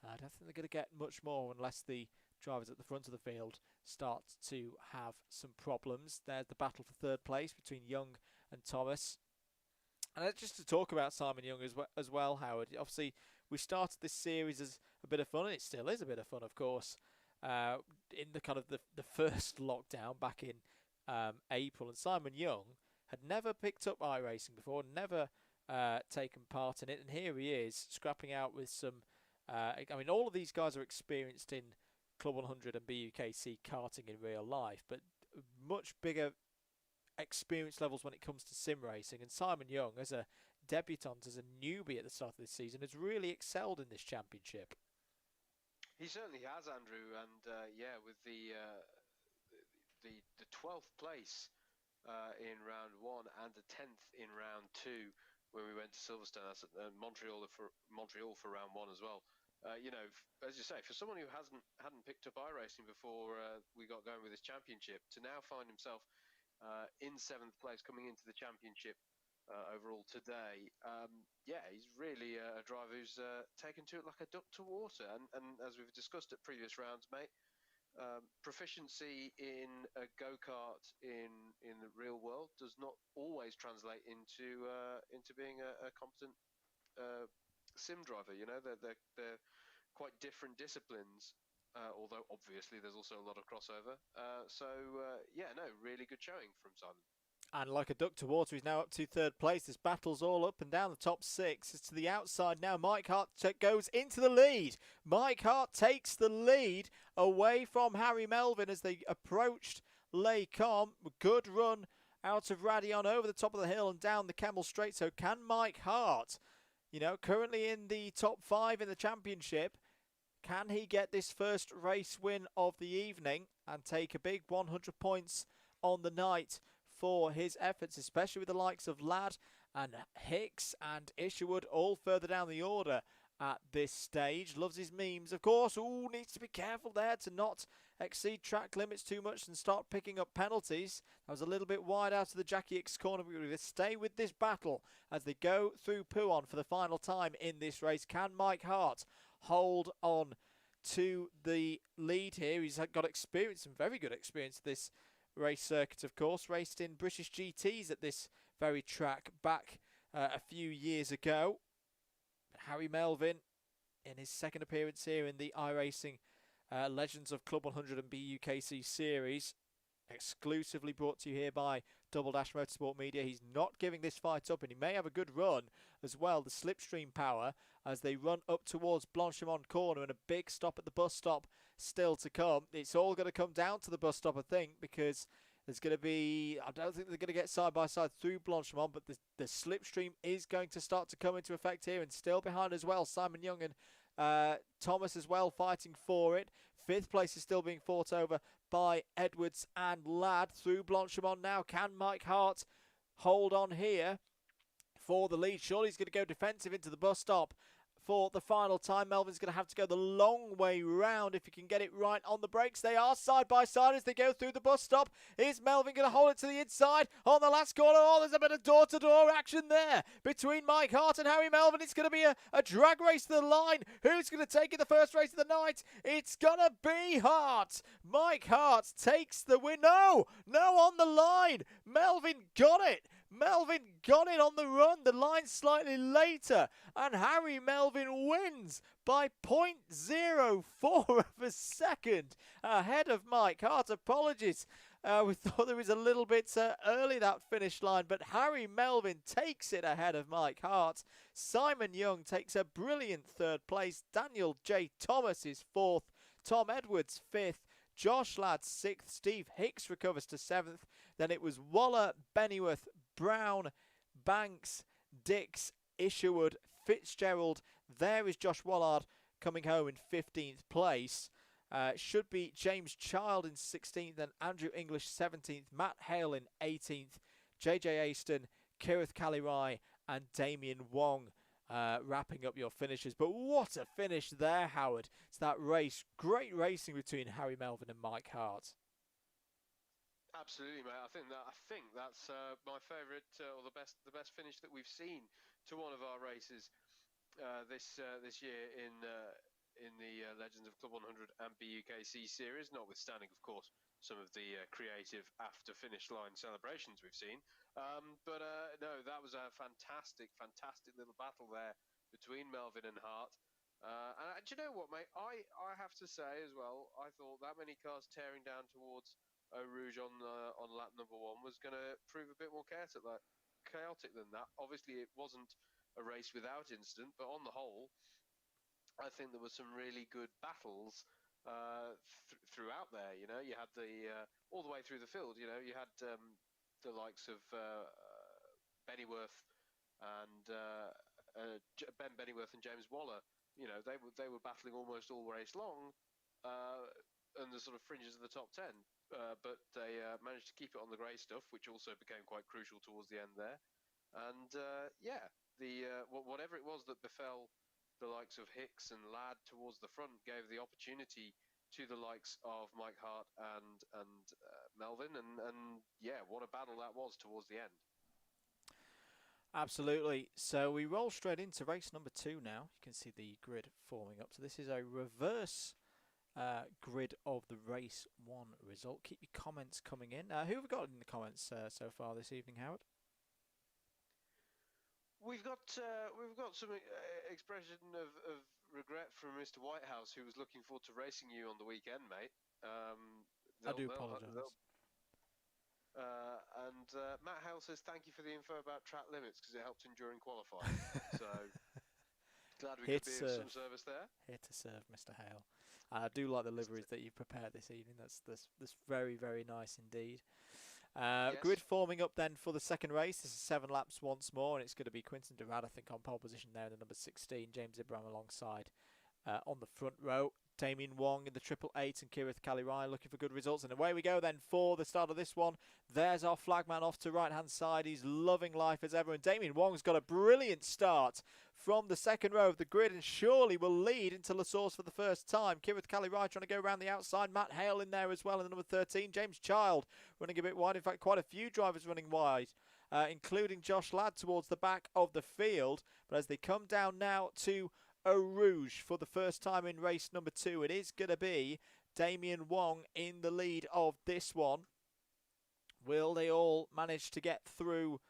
I don't think they're going to get much more unless the drivers at the front of the field start to have some problems. There's the battle for 3rd place between Young and Thomas. And just to talk about Simon Young as well, Howard, obviously we started this series as a bit of fun, and it still is a bit of fun, of course, in the kind of the first lockdown back in April. And Simon Young had never picked up iRacing before, never taken part in it, and here he is scrapping out with some I mean, all of these guys are experienced in Club 100 and BUKC karting in real life, but much bigger experience levels when it comes to sim racing. And Simon Young, as a debutant, as a newbie at the start of this season, has really excelled in this championship. He certainly has, Andrew, and yeah, with the 12th place in round 1 and the 10th in round 2 when we went to Silverstone. That's at Montreal for round 1 as well. You know, as you say, for someone who hadn't picked up iRacing before we got going with this championship, to now find himself in 7th place coming into the championship overall today, yeah, he's really a driver who's taken to it like a duck to water. And as we've discussed at previous rounds, mate, proficiency in a go-kart in the real world does not always translate into being a competent sim driver. You know, they're quite different disciplines, although obviously there's also a lot of crossover. Yeah, no, really good showing from Simon. And like a duck to water, he's now up to 3rd place. This battle's all up and down the top 6. It's to the outside now. Mike Hart goes into the lead. Mike Hart takes the lead away from Harry Melvin as they approached Les Combes. Good run out of Radion over the top of the hill and down the Camel Straight. So can Mike Hart, you know, currently in the top 5 in the championship, can he get this first race win of the evening and take a big 100 points on the night for his efforts, especially with the likes of Ladd and Hicks and Isherwood all further down the order at this stage? Loves his memes, of course. Ooh, needs to be careful there to not exceed track limits too much and start picking up penalties. That was a little bit wide out of the Jackie Hicks corner. We're going to stay with this battle as they go through Pouon for the final time in this race. Can Mike Hart hold on to the lead here? He's got experience, some very good experience this race circuit, of course. Raced in British GTs at this very track back a few years ago. Harry Melvin in his 2nd appearance here in the iRacing Legends of Club 100 and BUKC series, exclusively brought to you here by Double Dash Motorsport Media. He's not giving this fight up, and he may have a good run as well. The slipstream power as they run up towards Blanchimont corner, and a big stop at the bus stop still to come. It's all going to come down to the bus stop, I think, because there's going to be, I don't think they're going to get side by side through Blanchimont, but the slipstream is going to start to come into effect here. And still behind as well, Simon Young and Thomas as well fighting for it. 5th place is still being fought over by Edwards and Ladd through Blanchimont now. Can Mike Hart hold on here for the lead? Surely he's going to go defensive into the bus stop for the final time. Melvin's going to have to go the long way round if he can get it right on the brakes. They are side by side as they go through the bus stop. Is Melvin going to hold it to the inside on the last corner? Oh, there's a bit of door-to-door action there between Mike Hart and Harry Melvin. It's going to be a drag race to the line. Who's going to take it the first race of the night? It's going to be Hart. Mike Hart takes the win. No, on the line. Melvin got it. Melvin got it on the run. The line slightly later. And Harry Melvin wins by 0.04 of a second ahead of Mike Hart. Apologies. We thought there was a little bit early, that finish line, but Harry Melvin takes it ahead of Mike Hart. Simon Young takes a brilliant third place. Daniel J. Thomas is fourth. Tom Edwards fifth. Josh Ladd sixth. Steve Hicks recovers to seventh. Then it was Waller, Bennyworth, Brown, Banks, Dix, Isherwood, Fitzgerald. There is Josh Wallard coming home in 15th place. Should be James Child in 16th, then Andrew English 17th, Matt Hale in 18th, JJ Aston, Kirith Kalirai and Damien Wong wrapping up your finishes. But what a finish there, Howard. It's that race. Great racing between Harry Melvin and Mike Hart. Absolutely, mate. I think that's my favourite or the best finish that we've seen to one of our races this year in the Legends of Club100 and BUKC series, notwithstanding, of course, some of the creative after finish line celebrations we've seen. No, that was a fantastic little battle there between Melvin and Hart. And do you know what, mate? I have to say as well, I thought that many cars tearing down towards Eau Rouge on lap number one was going to prove a bit more chaotic than that. Obviously, it wasn't a race without incident, but on the whole, I think there were some really good battles throughout there. You know, you had the all the way through the field. You know, you had the likes of Bennyworth and Ben Bennyworth and James Waller. You know, they were battling almost all race long, and the sort of fringes of the top 10. But they managed to keep it on the grey stuff, which also became quite crucial towards the end there. And whatever it was that befell the likes of Hicks and Ladd towards the front gave the opportunity to the likes of Mike Hart and Melvin. And yeah, what a battle that was towards the end. Absolutely. So we roll straight into race number 2 now. You can see the grid forming up. So this is a reverse grid of the race 1 result. Keep your comments coming in. Who have we got in the comments so far this evening, Howard? We've got some expression of regret from Mr. Whitehouse, who was looking forward to racing you on the weekend, mate. I do apologise. And Matt Hale says thank you for the info about track limits because it helped him during qualifying. So glad we could be of some service there. Here to serve, Mr. Hale. I do like the liveries that you've prepared this evening. That's very, very nice indeed. Yes. Grid forming up then for the second race. This is 7 laps once more, and it's going to be Quinton Durrad, I think, on pole position there in the number 16. James Ibrahim alongside on the front row. Damien Wong in the 888 and Kirith Kalirai looking for good results. And away we go then for the start of this one. There's our flagman off to right-hand side. He's loving life as ever. And Damien Wong's got a brilliant start from the second row of the grid and surely will lead into La Source for the first time. Kirith Kalirai trying to go around the outside. Matt Hale in there as well in the number 13. James Child running a bit wide. In fact, quite a few drivers running wide, including Josh Ladd towards the back of the field. But as they come down now to Eau Rouge for the first time in race number 2, it is going to be Damien Wong in the lead of this one. Will they all manage to get through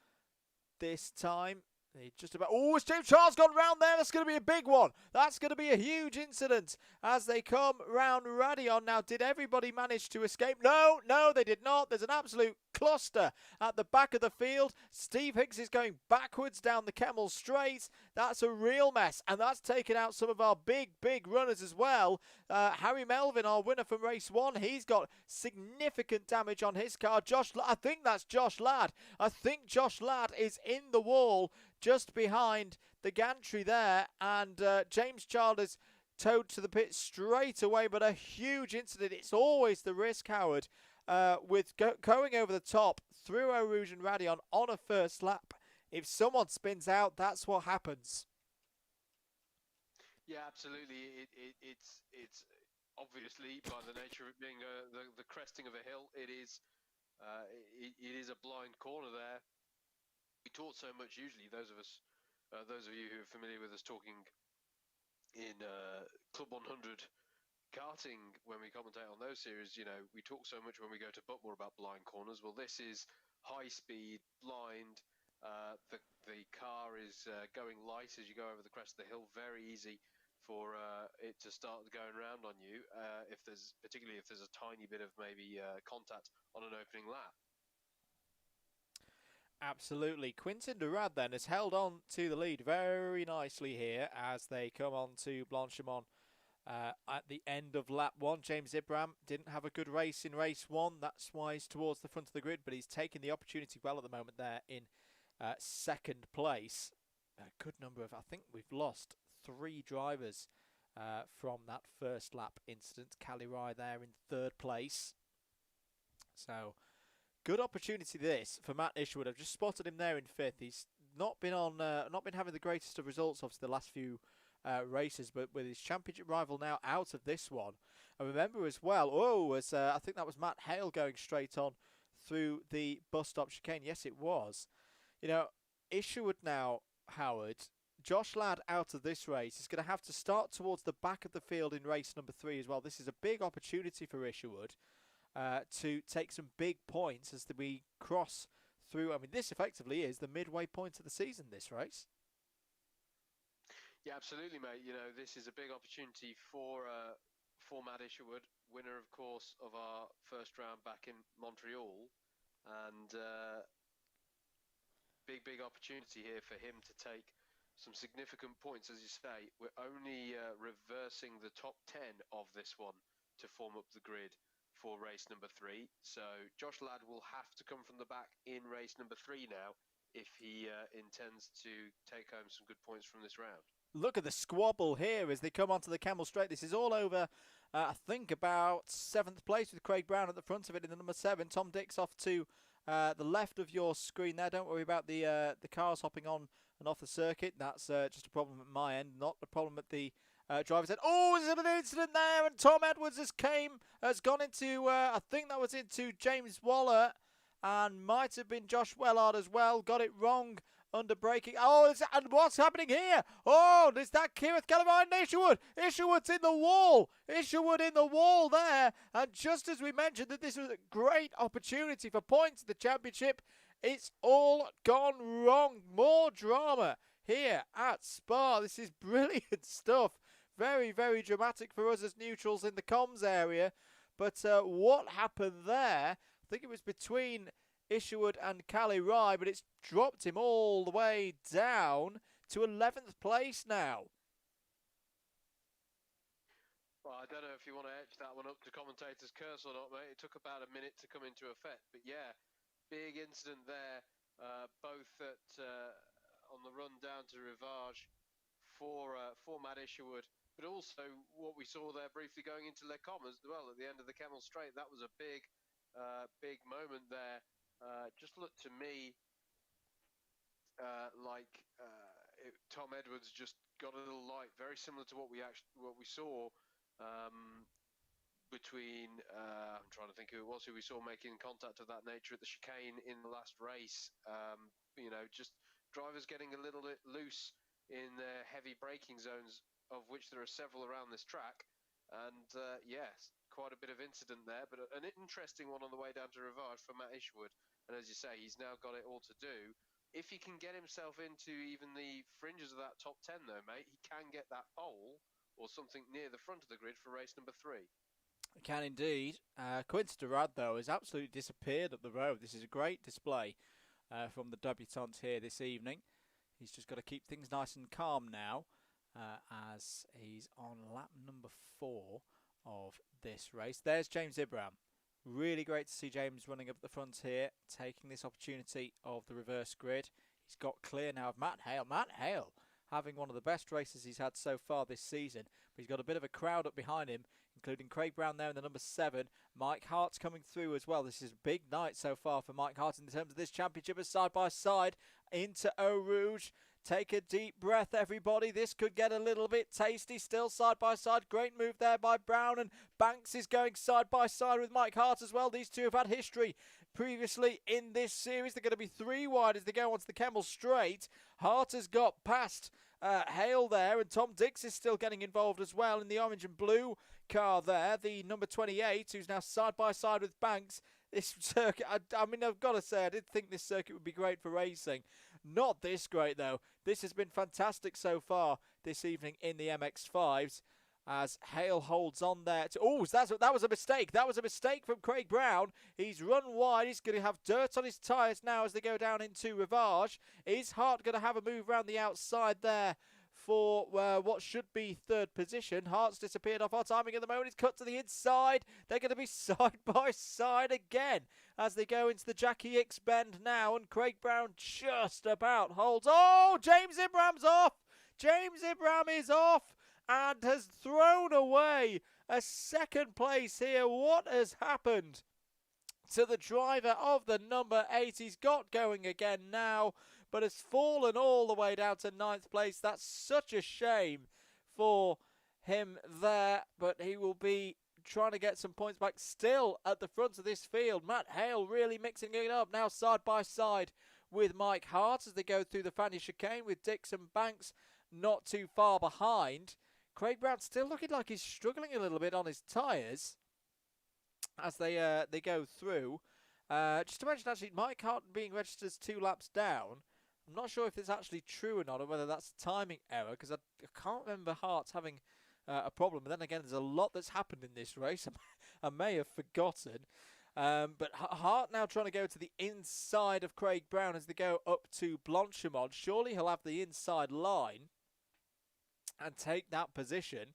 this time? They just about... Oh, it's James Charles gone round there. That's going to be a big one. That's going to be a huge incident as they come round Radion. Now, did everybody manage to escape? No, they did not. There's an absolute cluster at the back of the field. Steve Hicks is going backwards down the Kemmel Straight. That's a real mess, and that's taken out some of our big runners as well. Harry Melvin, our winner from race 1, he's got significant damage on his car. I think that's Josh Ladd. I think Josh Ladd is in the wall just behind the gantry there, and James Child is towed to the pit straight away, but a huge incident. It's always the risk, Howard, with going over the top through Eau Rouge and Radion on a first lap. If someone spins out, that's what happens. Yeah, absolutely. It's obviously, by the nature of it being the cresting of a hill, it is a blind corner there. We talk so much usually, those of you who are familiar with us talking in Club 100 karting, when we commentate on those series, we talk so much when we go to Butmore about blind corners. Well, this is high speed, blind. The car is going light as you go over the crest of the hill. Very easy for it to start going round on you, particularly if there's a tiny bit of maybe contact on an opening lap. Absolutely. Quintin Durad then has held on to the lead very nicely here as they come on to Blanchimont at the end of lap 1. James Ibram didn't have a good race in race 1. That's why he's towards the front of the grid, but he's taking the opportunity well at the moment there in second place. A good number of, I think we've lost 3 drivers from that first lap incident. Cali Rye there in third place. So good opportunity this for Matt Isherwood. I've just spotted him there in 5th. He's not been having the greatest of results, obviously, the last few races, but with his championship rival now out of this one. And remember as well, I think that was Matt Hale going straight on through the bus stop chicane. Yes, it was. Isherwood now, Howard, Josh Ladd out of this race is going to have to start towards the back of the field in race number 3 as well. This is a big opportunity for Isherwood to take some big points as we cross through. I mean, this effectively is the midway point of the season, this race. Yeah, absolutely, mate. This is a big opportunity for Matt Isherwood, winner, of course, of our first round back in Montreal, and big opportunity here for him to take some significant points. As you say, we're only reversing the top 10 of this one to form up the grid for race number 3. So Josh Ladd will have to come from the back in race number 3 now if he intends to take home some good points from this round. Look at the squabble here as they come onto the Camel Straight. This is all over, I think, about 7th place with Craig Brown at the front of it in the number 7. Tom Dix off to the left of your screen there. Don't worry about the cars hopping on and off the circuit. That's just a problem at my end, not a problem at the driver's end. Oh, there's an incident there, and Tom Edwards has gone into, I think that was into James Waller, and might have been Josh Wellard as well. Got it wrong under braking. Oh, and what's happening here? Oh, is that Kirith Calamine and Isherwood? Isherwood's in the wall. Isherwood in the wall there. And just as we mentioned that this was a great opportunity for points in the championship, it's all gone wrong. More drama here at Spa. This is brilliant stuff. Very, very dramatic for us as neutrals in the comms area. But what happened there? I think it was between Isherwood and Cali Rye, but it's dropped him all the way down to 11th place now. Well, I don't know if you want to etch that one up to commentator's curse or not, mate. It took about a minute to come into effect. But yeah, big incident there, both on the run down to Rivage for Matt Isherwood, but also what we saw there briefly going into Les Coms as well at the end of the Camel Straight. That was a big moment there. Just looked to me like Tom Edwards just got a little light, very similar to what we saw between I'm trying to think who it was who we saw making contact of that nature at the chicane in the last race. Just drivers getting a little bit loose in their heavy braking zones, of which there are several around this track. And yes, quite a bit of incident there, but an interesting one on the way down to Rivage for Matt Isherwood. And as you say, he's now got it all to do. If he can get himself into even the fringes of that top 10, though, mate, he can get that pole or something near the front of the grid for race number 3. He can indeed. Quintus Durad, though, has absolutely disappeared up the road. This is a great display from the debutante here this evening. He's just got to keep things nice and calm now as he's on lap number 4 of this race. There's James Ibram. Really great to see James running up at the front here, taking this opportunity of the reverse grid. He's got clear now of Matt Hale. Matt Hale having one of the best races he's had so far this season. But he's got a bit of a crowd up behind him, including Craig Brown there in the number 7. Mike Hart's coming through as well. This is a big night so far for Mike Hart in terms of this championship as side by side into Eau Rouge. Take a deep breath, everybody. This could get a little bit tasty. Still side by side. Great move there by Brown, and Banks is going side by side with Mike Hart as well. These two have had history previously in this series. They're going to be 3 wide as they go onto the Kemmel Straight. Hart has got past Hale there, and Tom Dix is still getting involved as well in the orange and blue car there. The number 28, who's now side by side with Banks. This circuit, I mean, I've got to say, I did think this circuit would be great for racing. Not this great, though. This has been fantastic so far this evening in the MX-5s as Hale holds on there. Oh, that was a mistake. That was a mistake from Craig Brown. He's run wide. He's going to have dirt on his tyres now as they go down into Rivage. Is Hart going to have a move around the outside there for what should be 3rd position? Hart's disappeared off our timing at the moment. He's cut to the inside. They're going to be side by side again as they go into the Jackie Hicks bend now, and Craig Brown just about holds. Oh, James Ibram's off. James Ibram is off and has thrown away a 2nd place here. What has happened to the driver of the number 8? He's got going again now, but has fallen all the way down to 9th place. That's such a shame for him there, but he will be trying to get some points back still at the front of this field. Matt Hale really mixing it up now side by side with Mike Hart as they go through the Fanny chicane with Dixon Banks not too far behind. Craig Brown still looking like he's struggling a little bit on his tyres as they go through. Just to mention, actually, Mike Hart being registered as 2 laps down. I'm not sure if it's actually true or not, or whether that's a timing error, because I can't remember Hart having a problem. But then again, there's a lot that's happened in this race. I may have forgotten. But Hart now trying to go to the inside of Craig Brown as they go up to Blanchimont. Surely he'll have the inside line and take that position.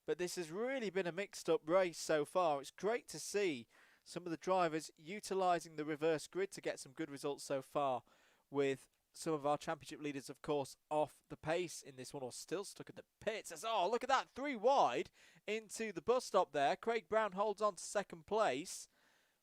But this has really been a mixed up race so far. It's great to see some of the drivers utilising the reverse grid to get some good results so far, with some of our championship leaders, of course, off the pace in this one, or still stuck in the pits. Oh, look at that, 3 wide into the bus stop there. Craig Brown holds on to 2nd place,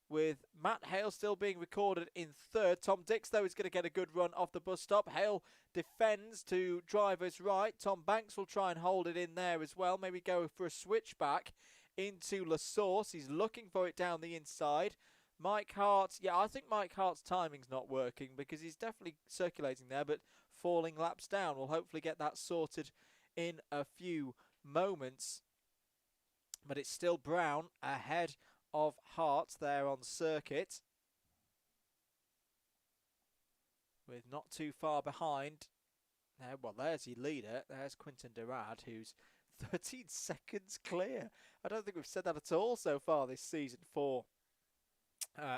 with Matt Hale still being recorded in 3rd. Tom Dix, though, is going to get a good run off the bus stop. Hale defends to driver's right. Tom Banks will try and hold it in there as well. Maybe go for a switchback into La Source. He's looking for it down the inside. Mike Hart, yeah, I think Mike Hart's timing's not working because he's definitely circulating there, but falling laps down. We'll hopefully get that sorted in a few moments. But it's still Brown ahead of Hart there on circuit, with not too far behind. Well, there's your leader. There's Quinton Durad, who's 13 seconds clear. I don't think we've said that at all so far this season for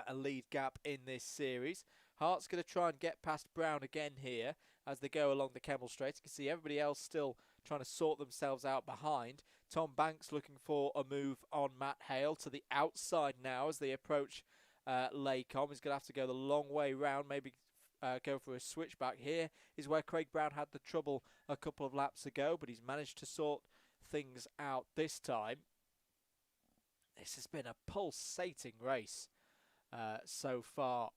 a lead gap in this series. Hart's going to try and get past Brown again here as they go along the Kemmel Straight. You can see everybody else still trying to sort themselves out behind. Tom Banks looking for a move on Matt Hale to the outside now as they approach Laycombe. He's going to have to go the long way round, maybe go for a switchback. Here is where Craig Brown had the trouble a couple of laps ago, but he's managed to sort things out this time. This has been a pulsating race so far.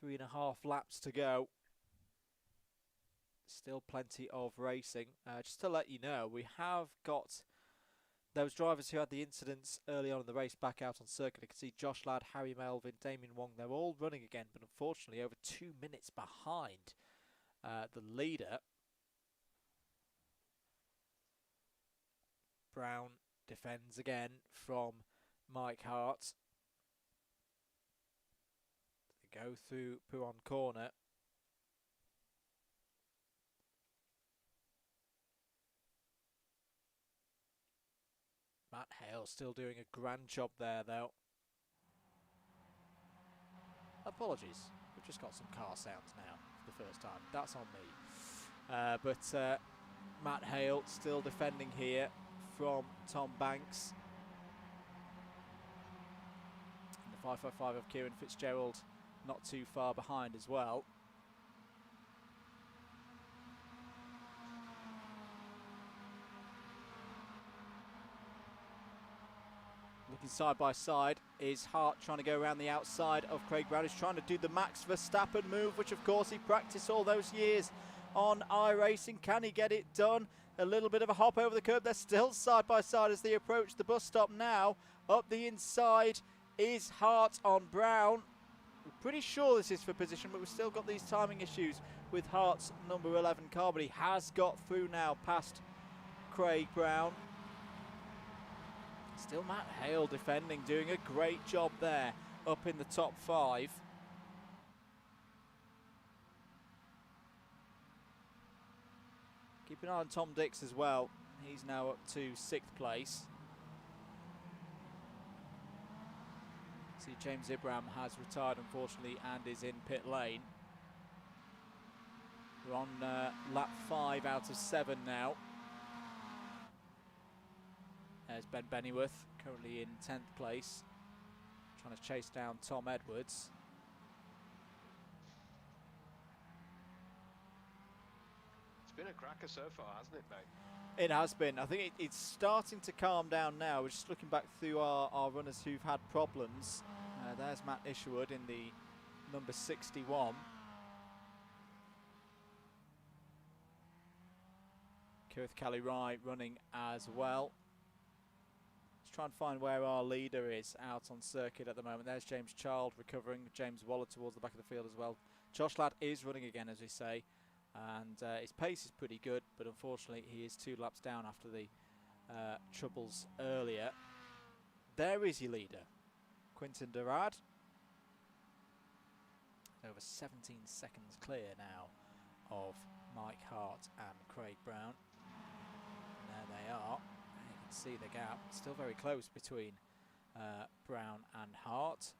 3.5 laps to go. Still plenty of racing. Just to let you know, we have got those drivers who had the incidents early on in the race back out on circuit. You can see Josh Ladd, Harry Melvin, Damien Wong. They're all running again, but unfortunately over 2 minutes behind the leader. Brown defends again from Mike Hart. They go through Pouron Corner. Matt Hale still doing a grand job there, though. Apologies, we've just got some car sounds now for the first time. That's on me. But Matt Hale still defending here from Tom Banks. And the 555 of Kieran Fitzgerald not too far behind as well. Working side by side is Hart trying to go around the outside of Craig Brown. He's trying to do the Max Verstappen move, which of course he practiced all those years on iRacing. Can he get it done? A little bit of a hop over the curb. They're still side by side as they approach the bus stop now. Up the inside is Hart on Brown. We're pretty sure this is for position, but we've still got these timing issues with Hart's number 11 car, but he has got through now past Craig Brown. Still Matt Hale defending, doing a great job there up in the top 5. Keep an eye on Tom Dix as well. He's now up to 6th place. See, James Ibrahim has retired, unfortunately, and is in pit lane. We're on lap 5 out of 7 now. There's Ben Bennyworth, currently in 10th place, trying to chase down Tom Edwards. It's been a cracker so far, hasn't it, mate? It has been. I think it's starting to calm down now. We're just looking back through our runners who've had problems. There's Matt Isherwood in the number 61. Kirith Cali-Rai running as well. Let's try and find where our leader is out on circuit at the moment. There's James Child recovering. James Waller towards the back of the field as well. Josh Ladd is running again, as we say. And his pace is pretty good, but unfortunately he is 2 laps down after the troubles earlier. There is your leader, Quintin Durad. Over 17 seconds clear now of Mike Hart and Craig Brown. And there they are. And you can see the gap, still very close between Brown and Hart.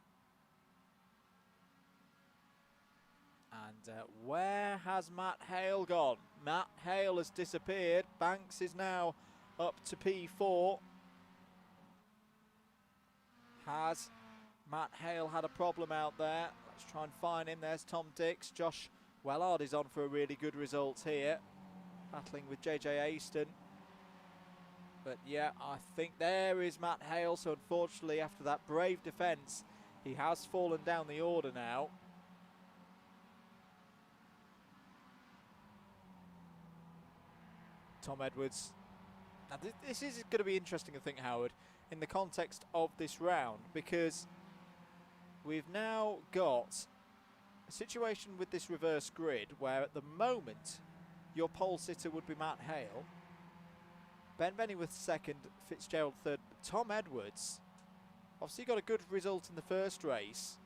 And where has Matt Hale gone? Matt Hale has disappeared. Banks is now up to P4. Has Matt Hale had a problem out there? Let's try and find him. There's Tom Dix. Josh Wellard is on for a really good result here, battling with JJ Aston. But yeah, I think there is Matt Hale. So unfortunately, after that brave defence, he has fallen down the order now. Tom Edwards. Now this is going to be interesting, I think, Howard, in the context of this round, because we've now got a situation with this reverse grid where at the moment your pole sitter would be Matt Hale, Ben Bennyworth second, Fitzgerald third. Tom Edwards obviously got a good result in the first race.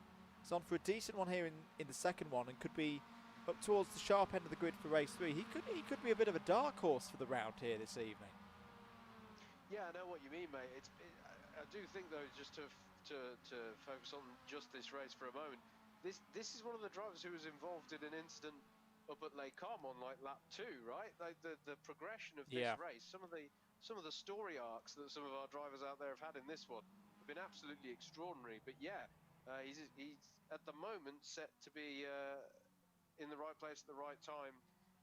He's on for a decent one here in the second one and could be up towards the sharp end of the grid for race 3. He could be a bit of a dark horse for the round here this evening. Yeah, I know what you mean, mate. I do think, though, just to focus on just this race for a moment, this is one of the drivers who was involved in an incident up at Les Carmes on like lap 2, right? Like the progression of this race, some of the story arcs that some of our drivers out there have had in this one have been absolutely extraordinary. But yeah, he's at the moment set to be in the right place at the right time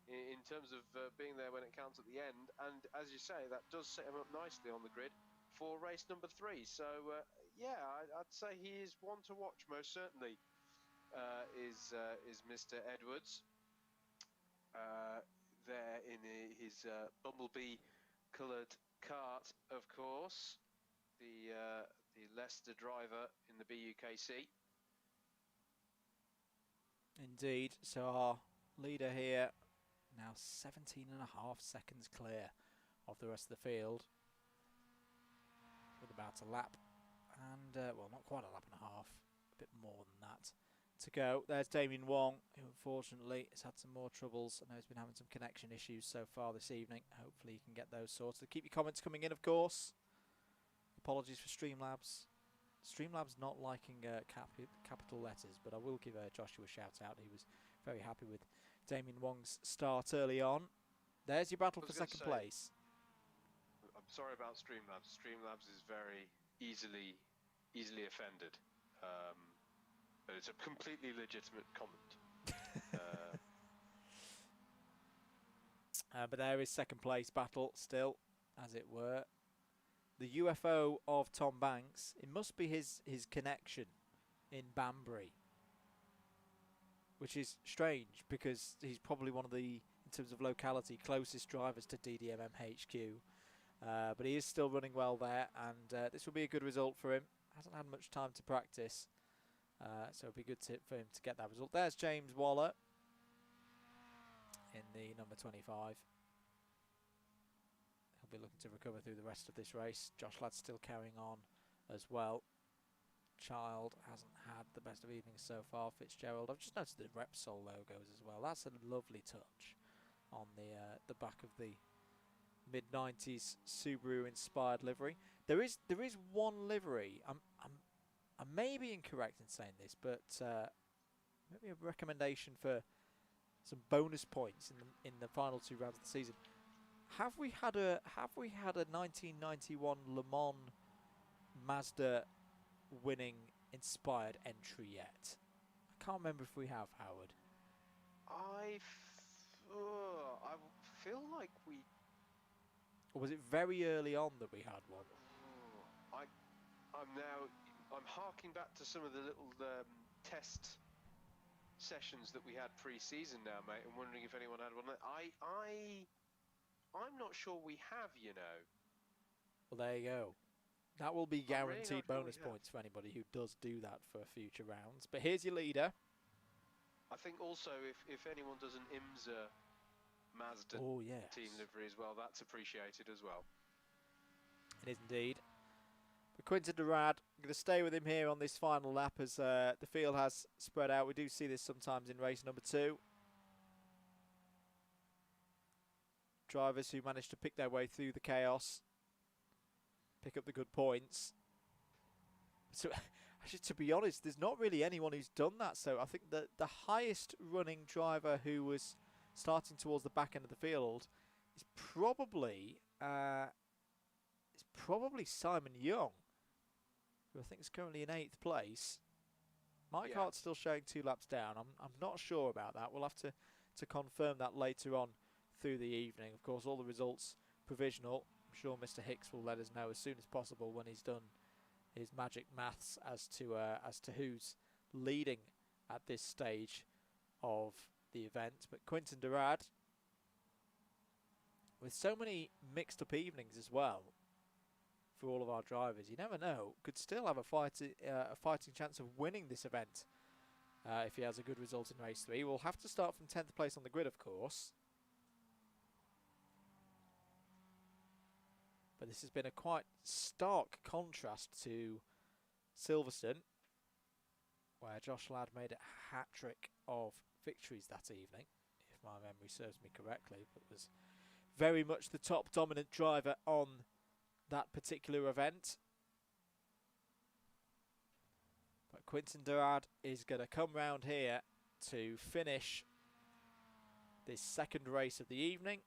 in terms of being there when it counts at the end. And as you say, that does set him up nicely on the grid for race number 3. So yeah, I'd say he is one to watch most certainly. Is Mr. Edwards there in his bumblebee coloured kart, of course, the Leicester driver in the BUKC. Indeed. So our leader here now 17.5 seconds clear of the rest of the field, with about a lap and well, not quite a lap and a half, a bit more than that to go. There's Damien Wong, who unfortunately has had some more troubles. I know he's been having some connection issues so far this evening. Hopefully you can get those sorted. Keep your comments coming in, of course. Apologies for Streamlabs. Streamlabs not liking capital letters, but I will give Joshua a shout out. He was very happy with Damien Wong's start early on. There's your battle for second place. I'm sorry about Streamlabs. Streamlabs is very easily offended. But it's a completely legitimate comment. But there is second place battle still, as it were. the UFO of Tom Banks, it must be his connection in Banbury, which is strange because he's probably one of the, in terms of locality, closest drivers to DDMM HQ. But he is still running well there, and this will be a good result for him. Hasn't had much time to practice, so it'll be good for him to get that result. There's James Waller in the number 25. He'll be looking to recover through the rest of this race. Josh Ladd's still carrying on as well. Child hasn't had the best of evenings so far. Fitzgerald, I've just noticed the Repsol logos as well. That's a lovely touch on the back of the mid-90s Subaru inspired livery. There is one livery. I may be incorrect in saying this, but maybe a recommendation for some bonus points in the final 2 rounds of the season. Have we had a 1991 Le Mans Mazda winning inspired entry yet? I can't remember if we have, Howard. I feel like we... Or was it very early on that we had one? I'm harking back to some of the little test sessions that we had pre-season now, mate, and wondering if anyone had one. I'm not sure we have, you know. Well, there you go. That will be guaranteed really bonus points for anybody who does do that for future rounds. But here's your leader. I think also if anyone does an IMSA Mazda team livery as well, that's appreciated as well. It is indeed. But Quinton Durad, I'm going to stay with him here on this final lap as the field has spread out. We do see this sometimes in race number 2. Drivers who manage to pick their way through the chaos, pick up the good points. So, actually, to be honest, there's not really anyone who's done that. So I think that the highest running driver who was starting towards the back end of the field is probably Simon Young, who I think is currently in 8th place. Mike Hart's still showing 2 laps down. I'm not sure about that. We'll have to confirm that later on through the evening. Of course, all the results provisional. I'm sure Mr. Hicks will let us know as soon as possible when he's done his magic maths as to who's leading at this stage of the event. But Quinton Durad, with so many mixed up evenings as well for all of our drivers, you never know, could still have a fighting chance of winning this event if he has a good result in race 3. We'll have to start from 10th place on the grid, of course. But this has been a quite stark contrast to Silverstone, where Josh Ladd made a hat-trick of victories that evening, if my memory serves me correctly, but was very much the top dominant driver on that particular event. But Quinton Durad is going to come round here to finish this second race of the evening,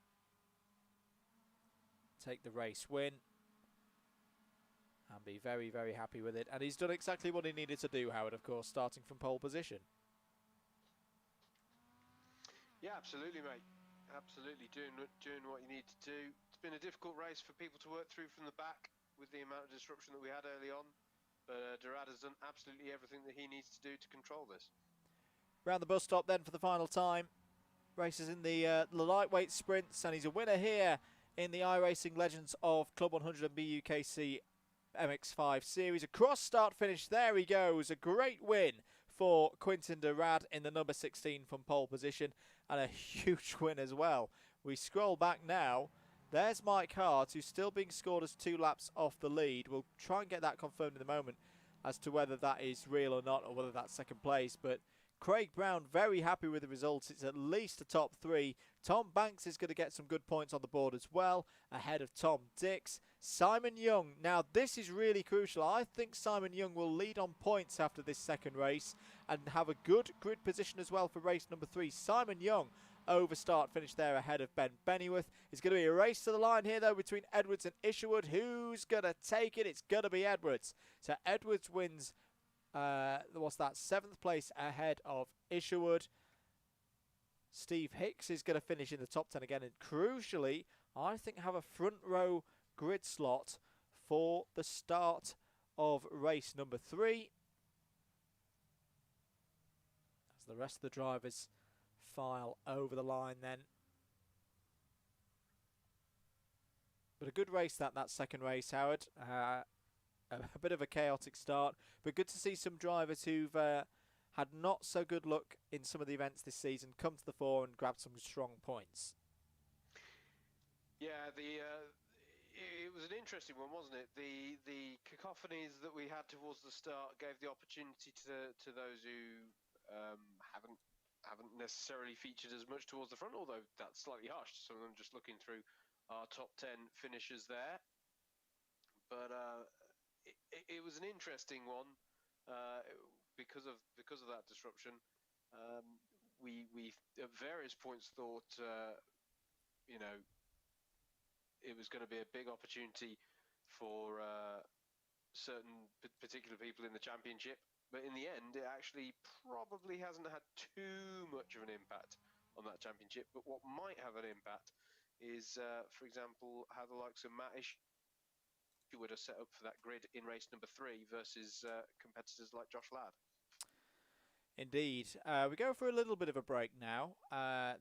take the race win, and be very, very happy with it. And he's done exactly what he needed to do, Howard, of course, starting from pole position. Yeah, absolutely, mate. Absolutely, doing what you need to do. It's been a difficult race for people to work through from the back with the amount of disruption that we had early on. But Durad has done absolutely everything that he needs to do to control this. Round the bus stop then for the final time. Races in the lightweight sprints, and he's a winner here in the iRacing Legends of Club 100 and BUKC MX-5 Series. A cross start finish, there he goes. A great win for Quinton Durad in the number 16 from pole position, and a huge win as well. We scroll back now. There's Mike Hart, who's still being scored as 2 laps off the lead. We'll try and get that confirmed in a moment as to whether that is real or not, or whether that's second place. But Craig Brown very happy with the results. It's at least a top 3. Tom Banks is going to get some good points on the board as well, ahead of Tom Dix. Simon Young, now this is really crucial. I think Simon Young will lead on points after this second race and have a good grid position as well for race number 3. Simon Young over start finish there ahead of Ben Bennyworth. It's going to be a race to the line here though between Edwards and Isherwood. Who's going to take it? It's going to be Edwards. So Edwards wins, what's that, 7th place ahead of Isherwood. Steve Hicks is going to finish in the top 10 again, and crucially, I think have a front row grid slot for the start of race number 3. As the rest of the drivers file over the line then. But a good race that second race, Howard. A bit of a chaotic start, but good to see some drivers who've had not so good luck in some of the events this season come to the fore and grab some strong points. Yeah, it was an interesting one, wasn't it? The cacophonies that we had towards the start gave the opportunity to those who haven't necessarily featured as much towards the front, although that's slightly harsh. Some of them just looking through our top 10 finishers there. But it was an interesting one because of that disruption. We at various points thought it was going to be a big opportunity for certain particular people in the championship, but in the end, it actually probably hasn't had too much of an impact on that championship. But what might have an impact is, for example, how the likes of Matt would have set up for that grid in race number 3 versus competitors like Josh Ladd. Indeed. We go for a little bit of a break now.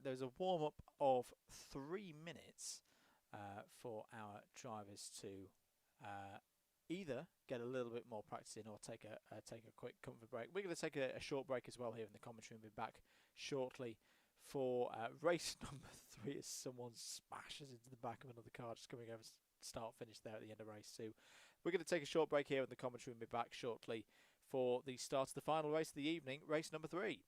There's a warm-up of 3 minutes for our drivers to either get a little bit more practice in or take a quick comfort break. We're going to take a short break as well here in the commentary and be back shortly for race number 3 as someone smashes into the back of another car just coming over start-finish there at the end of race 2. We're going to take a short break here in the commentary and be back shortly for the start of the final race of the evening, race number 3.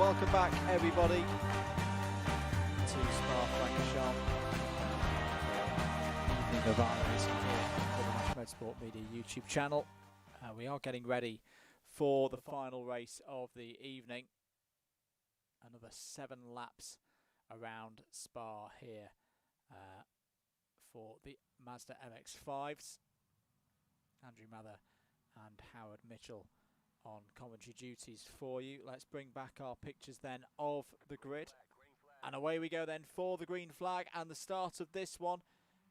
welcome back everybody to Spa Francorchamps. Evening of iRacing here on the Motorsport Media YouTube channel. We are getting ready for the final race of the evening. Another 7 laps around Spa here for the Mazda MX-5s. Andrew Mather and Howard Mitchell on commentary duties for you. Let's bring back our pictures then of the grid. And away we go then for the green flag and the start of this one.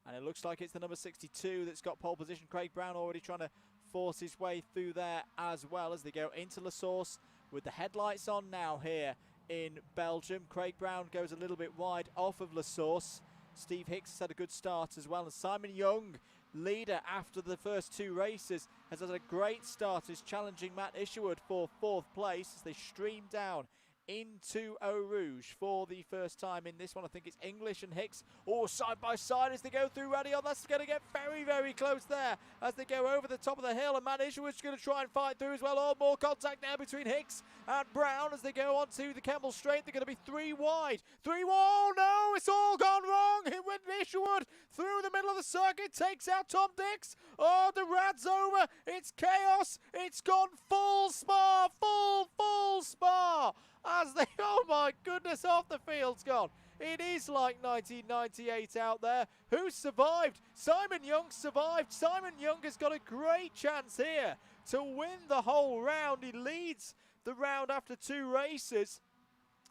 And it looks like it's the number 62 that's got pole position. Craig Brown already trying to force his way through there as well as they go into La Source with the headlights on now here in Belgium. Craig Brown goes a little bit wide off of La Source. Steve Hicks has had a good start as well. And Simon Young, leader after the first 2 races, has had a great start. Is challenging Matt Isherwood for 4th place as they stream down into Eau Rouge for the first time in this one. I think it's English and Hicks all side by side as they go through Radion. That's going to get very, very close there as they go over the top of the hill, and Matt Isherwood's going to try and fight through as well. Oh, more contact there between Hicks and Brown as they go onto the Kemmel Straight. They're going to be 3 wide. 3 wide. Oh no, it's all gone wrong. It went Isherwood through the middle of the circuit, takes out Tom Dix. Oh, the rad's over. It's chaos. It's gone full Spa, full Spa. As they, oh my goodness, half the field's gone. It is like 1998 out there. Who survived? Simon Young survived. Simon Young has got a great chance here to win the whole round. He leads the round after 2 races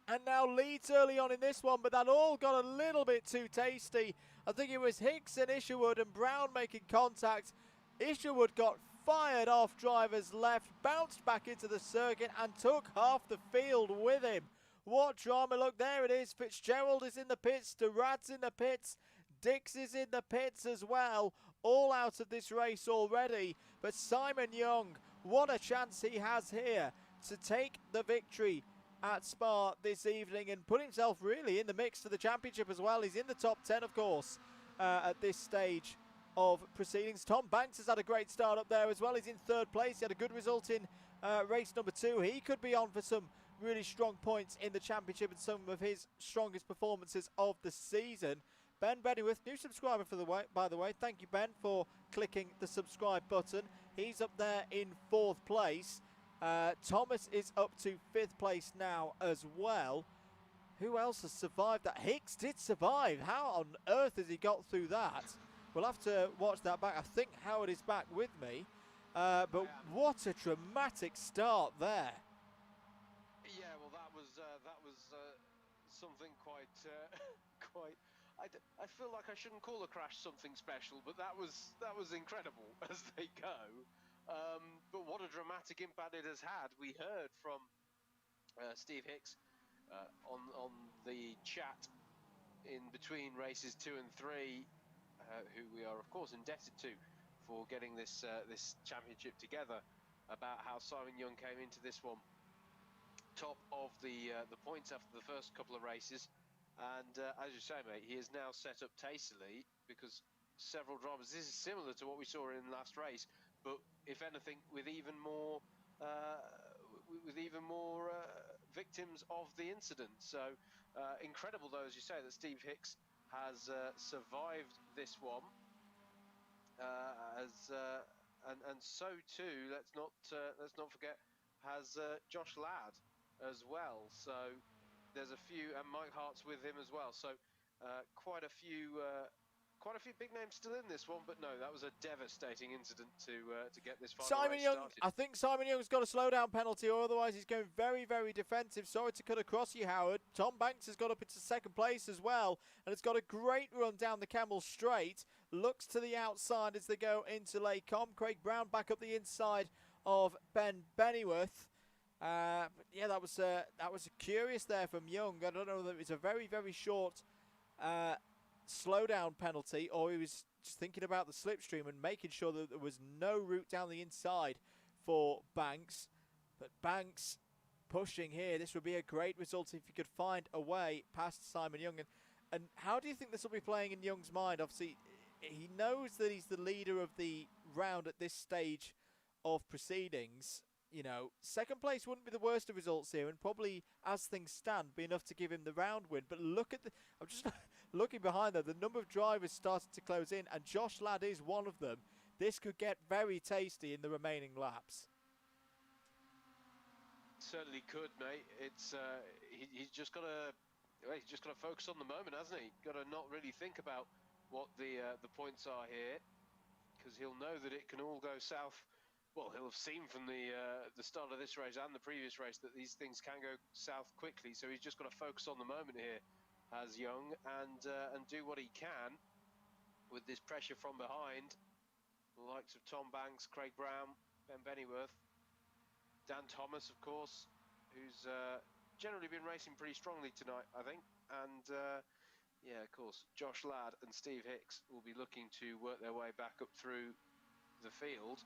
and now leads early on in this one, but that all got a little bit too tasty. I think it was Hicks and Isherwood and Brown making contact. Isherwood got fired off driver's left, bounced back into the circuit and took half the field with him. What drama. Look, there it is. Fitzgerald is in the pits, Durat's in the pits, Dix is in the pits as well, all out of this race already. But Simon Young, what a chance he has here to take the victory at Spa this evening and put himself really in the mix for the championship as well. He's in the top 10, of course, at this stage of proceedings. Tom Banks has had a great start up there as well. He's in 3rd place. He had a good result in race number 2. He could be on for some really strong points in the championship and some of his strongest performances of the season. Ben Bennyworth, new subscriber by the way. Thank you, Ben, for clicking the subscribe button. He's up there in 4th place. Thomas is up to 5th place now as well. Who else has survived that? Hicks did survive. How on earth has he got through that? We'll have to watch that back. I think Howard is back with me. But what a dramatic start there. Yeah, well, that was something quite. I feel like I shouldn't call a crash something special, but that was incredible as they go. But what a dramatic impact it has had. We heard from Steve Hicks on the chat in between races 2 and 3. Who we are, of course, indebted to for getting this championship together, about how Simon Young came into this one top of the points after the first couple of races, and as you say, mate, he is now set up tastily because several drivers. This is similar to what we saw in the last race, but if anything, with even more victims of the incident. So incredible, though, as you say, that Steve Hicks has survived this one, and so too, let's not forget, has Josh Ladd as well. So there's a few, and Mike Hart's with him as well. So quite a few big names still in this one, but no, that was a devastating incident to get this final race started. I think Simon Young's got a slowdown penalty, or otherwise he's going very, very defensive. Sorry to cut across you, Howard. Tom Banks has got up into 2nd place as well, and it's got a great run down the Kemmel Straight. Looks to the outside as they go into Lake Com. Craig Brown back up the inside of Ben Bennyworth. But yeah, that was curious there from Young. I don't know whether it was a very, very short slowdown penalty, or he was just thinking about the slipstream and making sure that there was no route down the inside for Banks. But Banks pushing here. This would be a great result if he could find a way past Simon Young. And how do you think this will be playing in Young's mind? Obviously, he knows that he's the leader of the round at this stage of proceedings. you know, second place wouldn't be the worst of results here, and probably, as things stand, be enough to give him the round win. But look at I'm just looking behind there. The number of drivers started to close in, and Josh Ladd is one of them. This could get very tasty in the remaining laps. Certainly could, mate. It's he's just got to focus on the moment, hasn't he? Got to not really think about what the points are here, because he'll know that it can all go south. Well, he'll have seen from the start of this race and the previous race that these things can go south quickly. So he's just got to focus on the moment here, as Young, and do what he can with this pressure from behind. The likes of Tom Banks, Craig Brown, Ben Bennyworth, Dan Thomas, of course, who's generally been racing pretty strongly tonight, I think. And yeah, of course, Josh Ladd and Steve Hicks will be looking to work their way back up through the field.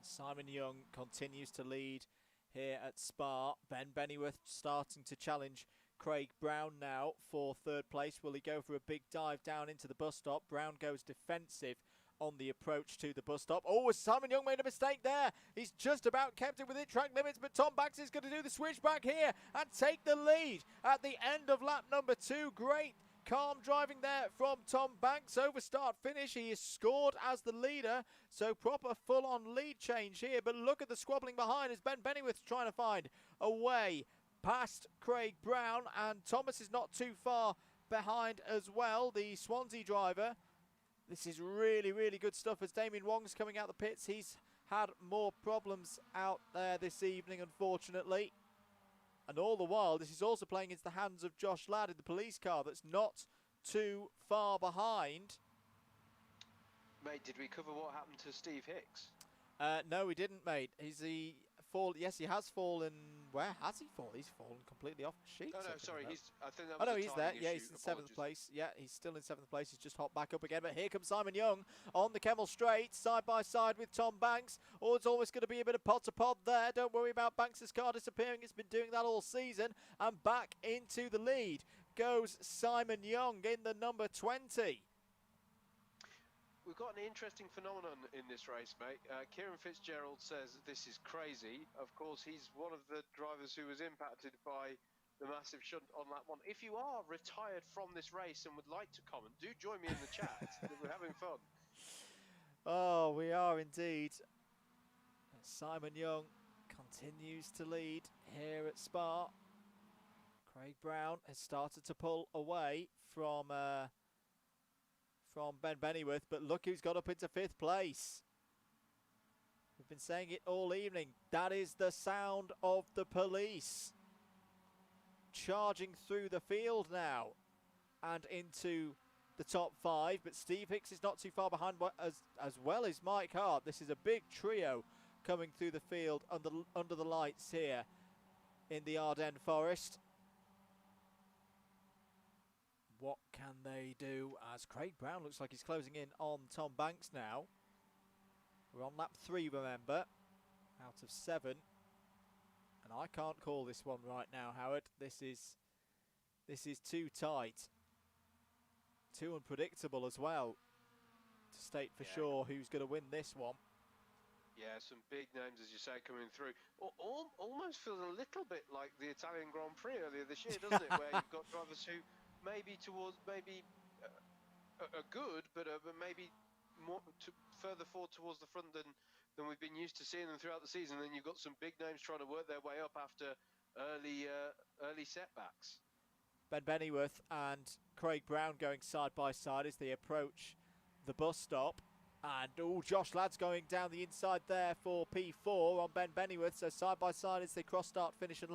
Simon Young continues to lead here at Spa. Ben Bennyworth starting to challenge Craig Brown now for third place. Will he go for a big dive down into the bus stop? Brown goes defensive on the approach to the bus stop. Oh, Simon Young made a mistake there. He's just about kept it within track limits, but Tom Banks is going to do the switch back here and take the lead at the end of lap number 2. Great calm driving there from Tom Banks. Over start finish, he is scored as the leader, so proper full-on lead change here. But look at the squabbling behind as Ben Bennyworth's trying to find a way past Craig Brown, and Thomas is not too far behind as well, the Swansea driver. This is really, really good stuff as Damien Wong's coming out the pits. He's had more problems out there this evening, unfortunately. And all the while, this is also playing into the hands of Josh Ladd in the police car that's not too far behind. Mate, did we cover what happened to Steve Hicks? No, we didn't, mate. Yes, he has fallen. Where has he fallen? He's fallen completely off the sheet. Oh, no, sorry. I think that was no, he's there. Yeah, he's in 7th place. Yeah, he's still in 7th place. He's just hopped back up again. But here comes Simon Young on the Kemmel Straight, side by side with Tom Banks. Oh, it's always going to be a bit of pot to pot there. Don't worry about Banks' car disappearing. It's been doing that all season. And back into the lead goes Simon Young in the number 20. We've got an interesting phenomenon in this race, mate. Kieran Fitzgerald says this is crazy. Of course, he's one of the drivers who was impacted by the massive shunt on lap 1. If you are retired from this race and would like to comment, do join me in the chat. We're having fun. Oh, we are indeed. Simon Young continues to lead here at Spa. Craig Brown has started to pull away from Ben Bennyworth, but look who's got up into 5th place. We've been saying it all evening. That is the sound of the police. Charging through the field now and into the top 5, but Steve Hicks is not too far behind as well as Mike Hart. This is a big trio coming through the field under the lights here in the Ardennes Forest. What can they do as Craig Brown looks like he's closing in on Tom Banks now. We're on lap 3, remember, out of 7. And I can't call this one right now, Howard. This is too tight. Too unpredictable as well to state for sure who's going to win this one. Yeah, some big names, as you say, coming through. Almost feels a little bit like the Italian Grand Prix earlier this year, doesn't it? Where you've got drivers who maybe are good, but maybe more further forward towards the front than we've been used to seeing them throughout the season. Then you've got some big names trying to work their way up after early setbacks. Ben Bennyworth and Craig Brown going side by side as they approach the bus stop. And Josh Ladd's going down the inside there for P4 on Ben Bennyworth. So side by side as they cross start finish and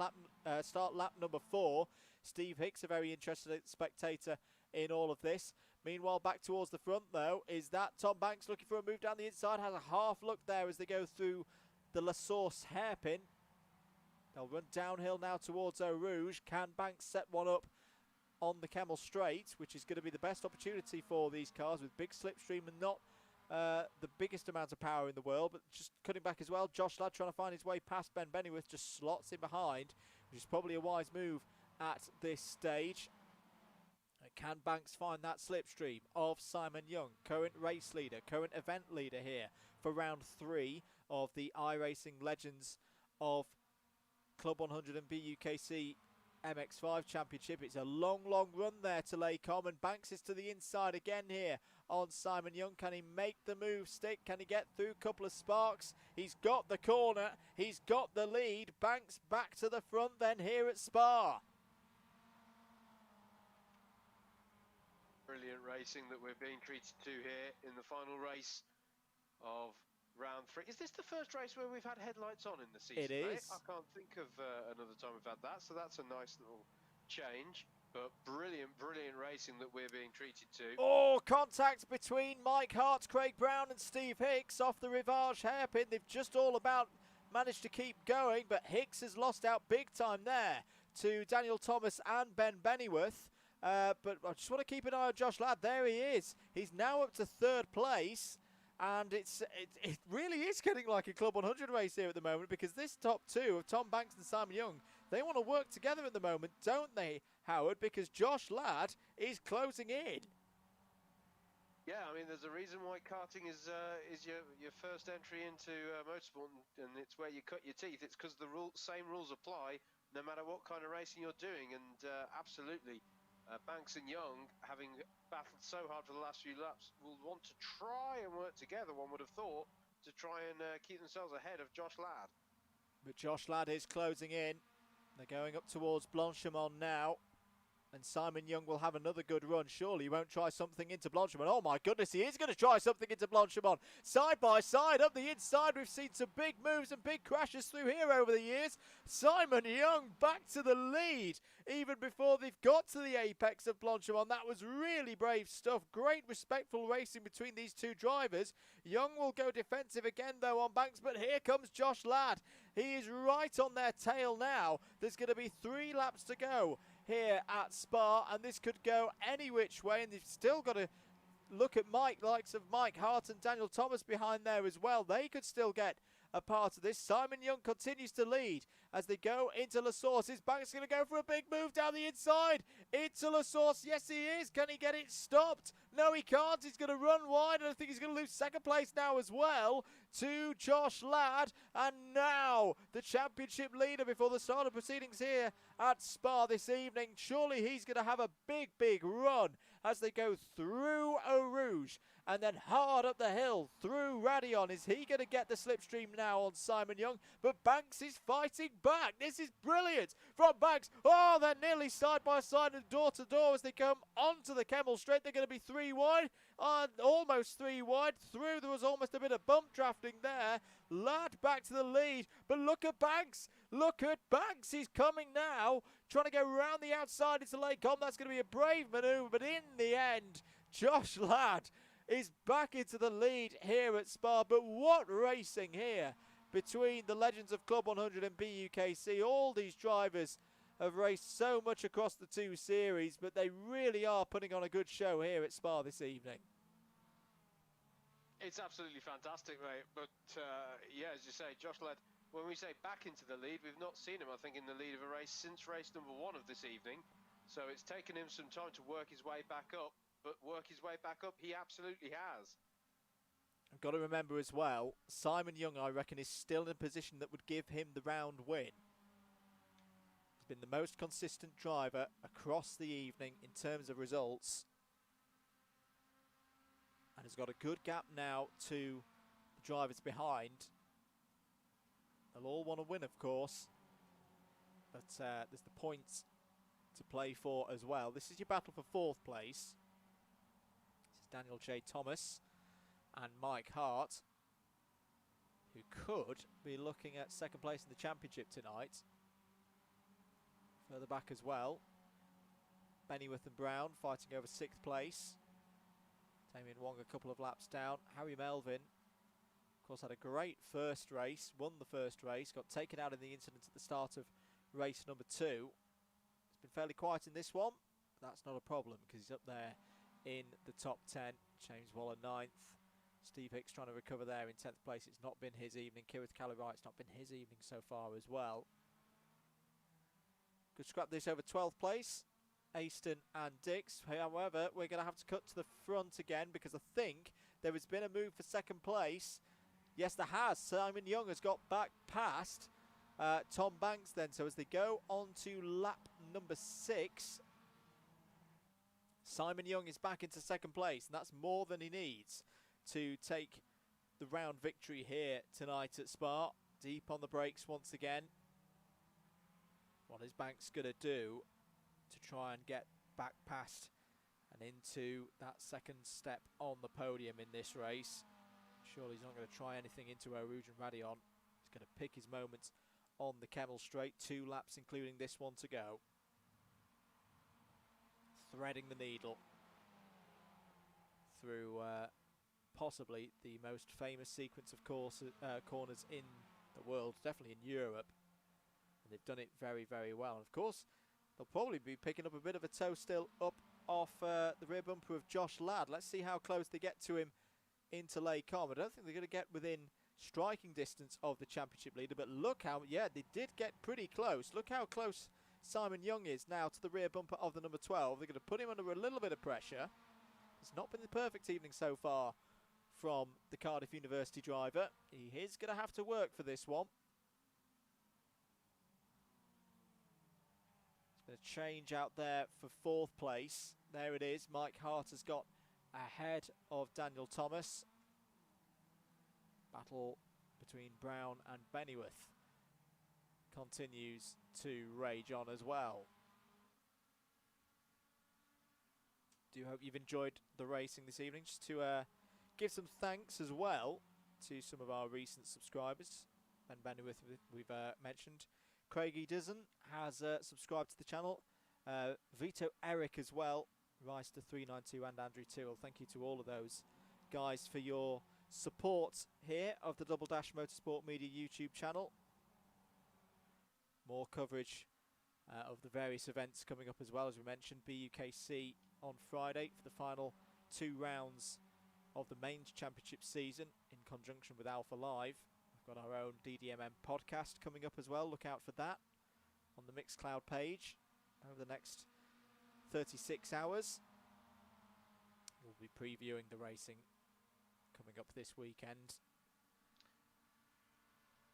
start lap number 4. Steve Hicks, a very interested spectator in all of this. Meanwhile, back towards the front, though, is that Tom Banks looking for a move down the inside. Has a half look there as they go through the La Source hairpin. They'll run downhill now towards Eau Rouge. Can Banks set one up on the Kemmel Straight, which is going to be the best opportunity for these cars with big slipstream and not the biggest amount of power in the world, but just cutting back as well. Josh Ladd trying to find his way past Ben Bennyworth, just slots in behind, which is probably a wise move at this stage. Can Banks find that slipstream of Simon Young, current race leader, current event leader here for round 3 of the iRacing Legends of Club100 and BUKC MX-5 Championship. It's a long, long run there to Laycombe, and Banks is to the inside again here on Simon Young. Can he make the move stick? Can he get through a couple of sparks? He's got the corner. He's got the lead. Banks back to the front then here at Spa. Brilliant racing that we're being treated to here in the final race of round 3. Is this the first race where we've had headlights on in the season? It is. I can't think of another time we've had that, so that's a nice little change. But brilliant, brilliant racing that we're being treated to. Oh, contact between Mike Hart, Craig Brown and Steve Hicks off the Rivage hairpin. They've just all about managed to keep going, but Hicks has lost out big time there to Daniel Thomas and Ben Bennyworth. But I just want to keep an eye on Josh Ladd. There he is. He's now up to 3rd place. And it really is getting like a Club 100 race here at the moment, because this top 2 of Tom Banks and Simon Young, they want to work together at the moment, don't they, Howard? Because Josh Ladd is closing in. Yeah, I mean, there's a reason why karting is your first entry into motorsport, and it's where you cut your teeth. It's because the same rules apply no matter what kind of racing you're doing, and absolutely. Banks and Young, having battled so hard for the last few laps, will want to try and work together, one would have thought, to try and keep themselves ahead of Josh Ladd. But Josh Ladd is closing in. They're going up towards Blanchimont now. And Simon Young will have another good run. Surely he won't try something into Blanchimont. Oh my goodness, he is going to try something into Blanchimont. Side by side, up the inside, we've seen some big moves and big crashes through here over the years. Simon Young back to the lead, even before they've got to the apex of Blanchimont. That was really brave stuff. Great respectful racing between these two drivers. Young will go defensive again though on Banks, but here comes Josh Ladd. He is right on their tail now. There's going to be 3 laps to go here at Spa, and this could go any which way, and they've still got to look at likes of Mike Hart and Daniel Thomas behind there as well. They could still get a part of this. Simon Young continues to lead as they go into La Source. Is Banks going to go for a big move down the inside into La Source? Yes, he is. Can he get it stopped? No, he can't. He's going to run wide, and I think he's going to lose 2nd place now as well to Josh Ladd. And now the championship leader before the start of proceedings here at Spa this evening. Surely he's going to have a big, big run as they go through Eau Rouge and then hard up the hill through Radion. Is he going to get the slipstream now on Simon Young? But Banks is fighting back. This is brilliant from Banks. Oh, they're nearly side by side and door to door as they come onto the Kemmel Straight. They're going to be 3 wide, almost 3 wide through. There was almost a bit of bump drafting there. Ladd back to the lead, but look at Banks. Look at Banks. He's coming now, trying to go around the outside into Laycombe. That's going to be a brave manoeuvre, but in the end, Josh Ladd is back into the lead here at Spa. But what racing here between the Legends of Club 100 and BUKC. All these drivers have raced so much across the 2 series, but they really are putting on a good show here at Spa this evening. It's absolutely fantastic, mate. But yeah, as you say, Josh Ladd, when we say back into the lead, we've not seen him, I think, in the lead of a race since race number 1 of this evening. So it's taken him some time to work his way back up, but work his way back up, he absolutely has. I've got to remember as well, Simon Young, I reckon, is still in a position that would give him the round win. He's been the most consistent driver across the evening in terms of results. And has got a good gap now to the drivers behind. They'll all want to win, of course. But there's the points to play for as well. This is your battle for 4th place. This is Daniel J. Thomas and Mike Hart, who could be looking at 2nd place in the championship tonight. Further back as well, Bennyworth and Brown fighting over 6th place. Damien Wong a couple of laps down. Harry Melvin, of course, had a great first race, won the first race, got taken out in the incident at the start of race number 2. It's been fairly quiet in this one, but that's not a problem because he's up there in the top 10. James Waller 9th. Steve Hicks trying to recover there in 10th place. It's not been his evening. Kirith Calirai, it's not been his evening so far as well. Could scrap this over 12th place. Aston and Dix. However, we're going to have to cut to the front again because I think there has been a move for 2nd place. Yes, there has. Simon Young has got back past Tom Banks then. So as they go on to lap number 6, Simon Young is back into second place, and that's more than he needs to take the round victory here tonight at Spa. Deep on the brakes once again. What is Banks going to do to try and get back past and into that second step on the podium in this race? Surely he's not going to try anything into Rouge and Radion. He's going to pick his moments on the Kemmel Straight. 2 laps, including this one, to go. Threading the needle through possibly the most famous sequence of corners in the world, definitely in Europe. And they've done it very, very well. And of course, they'll probably be picking up a bit of a toe still up off the rear bumper of Josh Ladd. Let's see how close they get to him into Les Combes. I don't think they're going to get within striking distance of the championship leader, but look how, yeah, they did get pretty close. Look how close Simon Young is now to the rear bumper of the number 12. They're going to put him under a little bit of pressure. It's not been the perfect evening so far from the Cardiff University driver. He is going to have to work for this one. It's been a change out there for 4th place. There it is. Mike Hart has got ahead of Daniel Thomas. Battle between Brown and Bennyworth continues to rage on as well. Do hope you've enjoyed the racing this evening. Just to give some thanks as well to some of our recent subscribers. Ben Bennyworth we've mentioned. Craigie Dizzen has subscribed to the channel. Vito Eric as well. Rice to 392 and Andrew Tyrrell. Thank you to all of those guys for your support here of the Double Dash Motorsport Media YouTube channel. More coverage of the various events coming up as well, as we mentioned. BUKC on Friday for the final 2 rounds of the mains championship season in conjunction with Alpha Live. We've got our own DDMM podcast coming up as well. Look out for that on the Mixcloud page over the next 36 hours. We'll be previewing the racing coming up this weekend.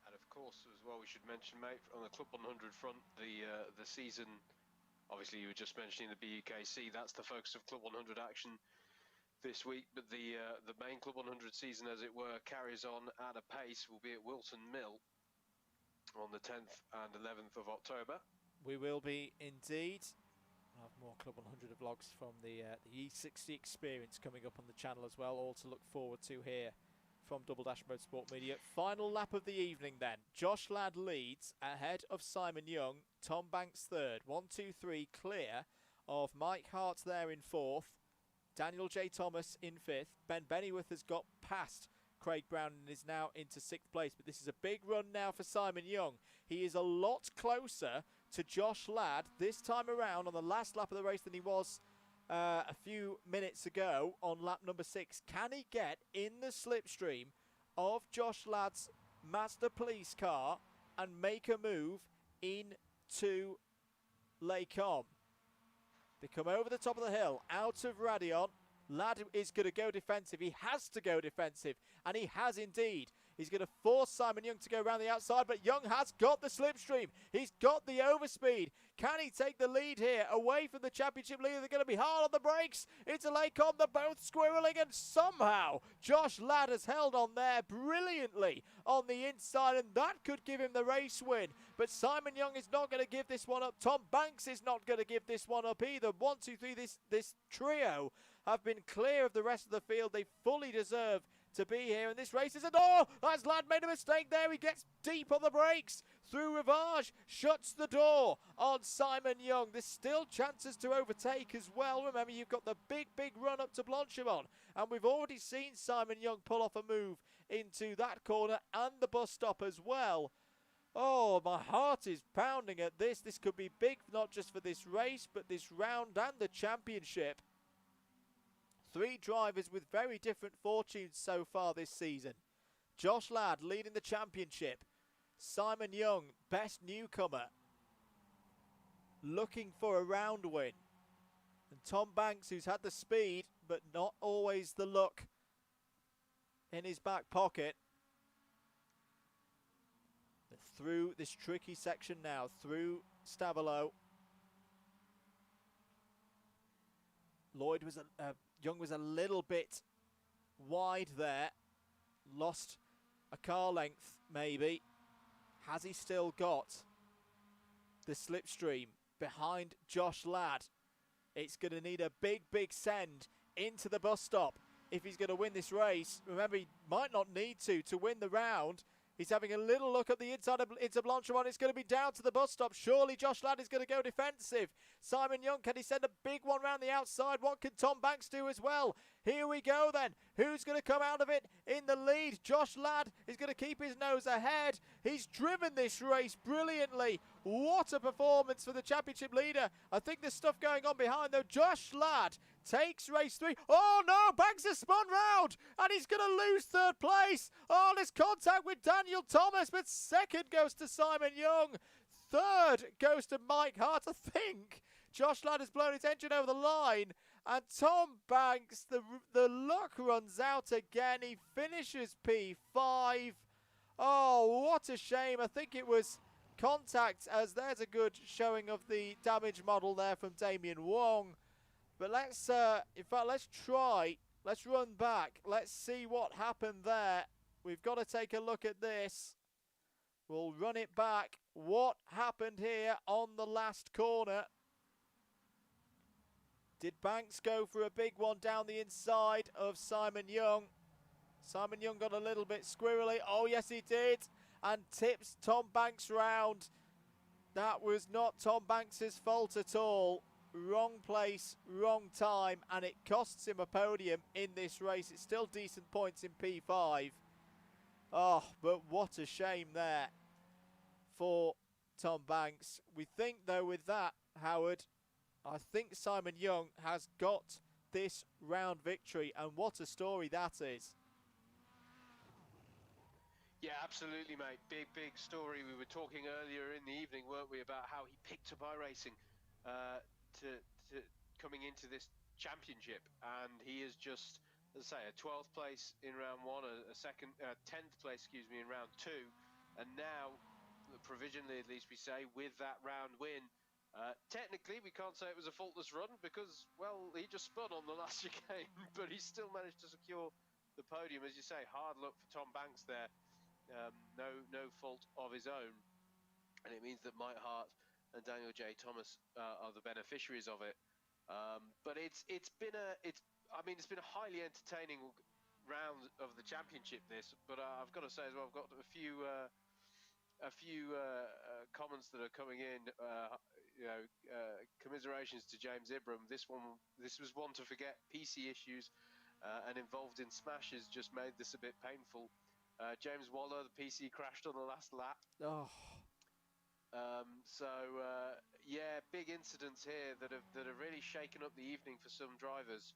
And of course, as well, we should mention, mate, on the Club 100 front, the season, obviously you were just mentioning the BUKC, that's the focus of Club 100 action this week, but the main Club 100 season, as it were, carries on at a pace. We'll be at Wilton Mill on the 10th and 11th of October. We will be indeed. We'll have more Club 100 vlogs from the E60 experience coming up on the channel as well, all to look forward to here from Double Dash Motorsport Media. Final lap of the evening then. Josh Ladd leads ahead of Simon Young. Tom Banks 3rd. 1, 2, 3 clear of Mike Hart there in 4th. Daniel J. Thomas in 5th. Ben Bennyworth has got past Craig Brown and is now into 6th place. But this is a big run now for Simon Young. He is a lot closer to Josh Ladd this time around on the last lap of the race than he was a few minutes ago on lap number 6. Can he get in the slipstream of Josh Ladd's Mazda police car and make a move into Les Combes? They come over the top of the hill, out of Radion. Ladd is going to go defensive. He has to go defensive, and he has indeed. He's going to force Simon Young to go around the outside, but Young has got the slipstream. He's got the overspeed. Can he take the lead here away from the championship leader? They're going to be hard on the brakes. Into Les Combes, they're both squirreling, and somehow Josh Ladd has held on there brilliantly on the inside, and that could give him the race win. But Simon Young is not going to give this one up. Tom Banks is not going to give this one up either. 1, 2, 3, this trio have been clear of the rest of the field. They fully deserve to be here, and this race is as Ladd made a mistake there. He gets deep on the brakes through Rivage, shuts the door on Simon Young. There's still chances to overtake as well. Remember, you've got the big run up to Blanchimont, and we've already seen Simon Young pull off a move into that corner and the bus stop as well. Oh, my heart is pounding at this. This could be big, not just for this race, but this round and the championship. 3 drivers with very different fortunes so far this season. Josh Ladd leading the championship. Simon Young, best newcomer, looking for a round win. And Tom Banks, who's had the speed, but not always the luck in his back pocket. through this tricky section now, through Stavelot. Young was a little bit wide there. Lost a car length, maybe. Has he still got the slipstream behind Josh Ladd? It's going to need a big, big send into the bus stop if he's going to win this race. Remember, he might not need to win the round. He's having a little look at the inside of Blanchimont. It's going to be down to the bus stop. Surely Josh Ladd is going to go defensive. Simon Young, can he send a big one round the outside? What can Tom Banks do as well? Here we go then. Who's going to come out of it in the lead? Josh Ladd is going to keep his nose ahead. He's driven this race brilliantly. What a performance for the championship leader. I think there's stuff going on behind though. Josh Ladd takes race 3. Oh no, Banks has spun round and he's going to lose third place. Oh, there's contact with Daniel Thomas, but second goes to Simon Young. Third goes to Mike Hart. I think Josh Ladd has blown his engine over the line. And Tom Banks, the luck runs out again. He finishes P5. Oh, what a shame. I think it was contact, as there's a good showing of the damage model there from Damien Wong. But let's, in fact, let's try. Let's run back. Let's see what happened there. We've got to take a look at this. We'll run it back. What happened here on the last corner? Did Banks go for a big one down the inside of Simon Young? Simon Young got a little bit squirrely. Oh, yes, he did. And tips Tom Banks round. That was not Tom Banks' fault at all. Wrong place, wrong time, and it costs him a podium in this race. It's still decent points in P5. Oh, but what a shame there for Tom Banks. We think, though, with that, Howard, I think Simon Young has got this round victory, and what a story that is. Yeah, absolutely, mate. Big, big story. We were talking earlier in the evening, weren't we, about how he picked up iRacing to coming into this championship, and he is just, as I say, a 12th place in round 1, a 10th place, excuse me, in round 2, and now, provisionally at least we say, with that round win, technically we can't say it was a faultless run because, well, he just spun on the last chicane, but he still managed to secure the podium. As you say, hard luck for Tom Banks there. No fault of his own, and it means that Mike Hart and Daniel J. Thomas are the beneficiaries of it. But it's been a highly entertaining round of the championship. This, but I've got to say as well, I've got a few comments that are coming in. Commiserations to James Ibram. This was one to forget. PC issues and involved in smashes just made this a bit painful. James Waller, the PC crashed on the last lap. Oh. Yeah, big incidents here that have really shaken up the evening for some drivers.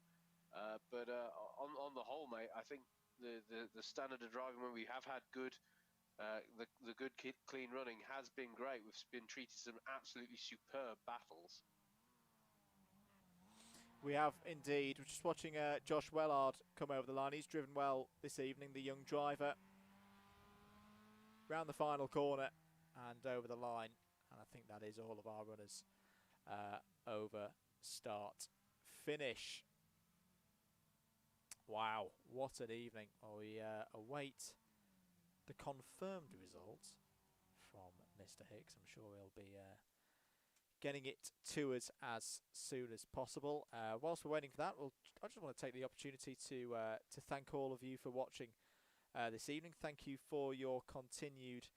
But on the whole, mate, I think the standard of driving when we have had good, the good clean running has been great. We've been treated to some absolutely superb battles. We have indeed. We're just watching Josh Wellard come over the line. He's driven well this evening, the young driver. Round the final corner and over the line. And I think that is all of our runners over start finish. Wow, what an evening. We await the confirmed result from Mr. Hicks. I'm sure he'll be getting it to us as soon as possible. Whilst we're waiting for that, I just want to take the opportunity to thank all of you for watching this evening. Thank you for your continued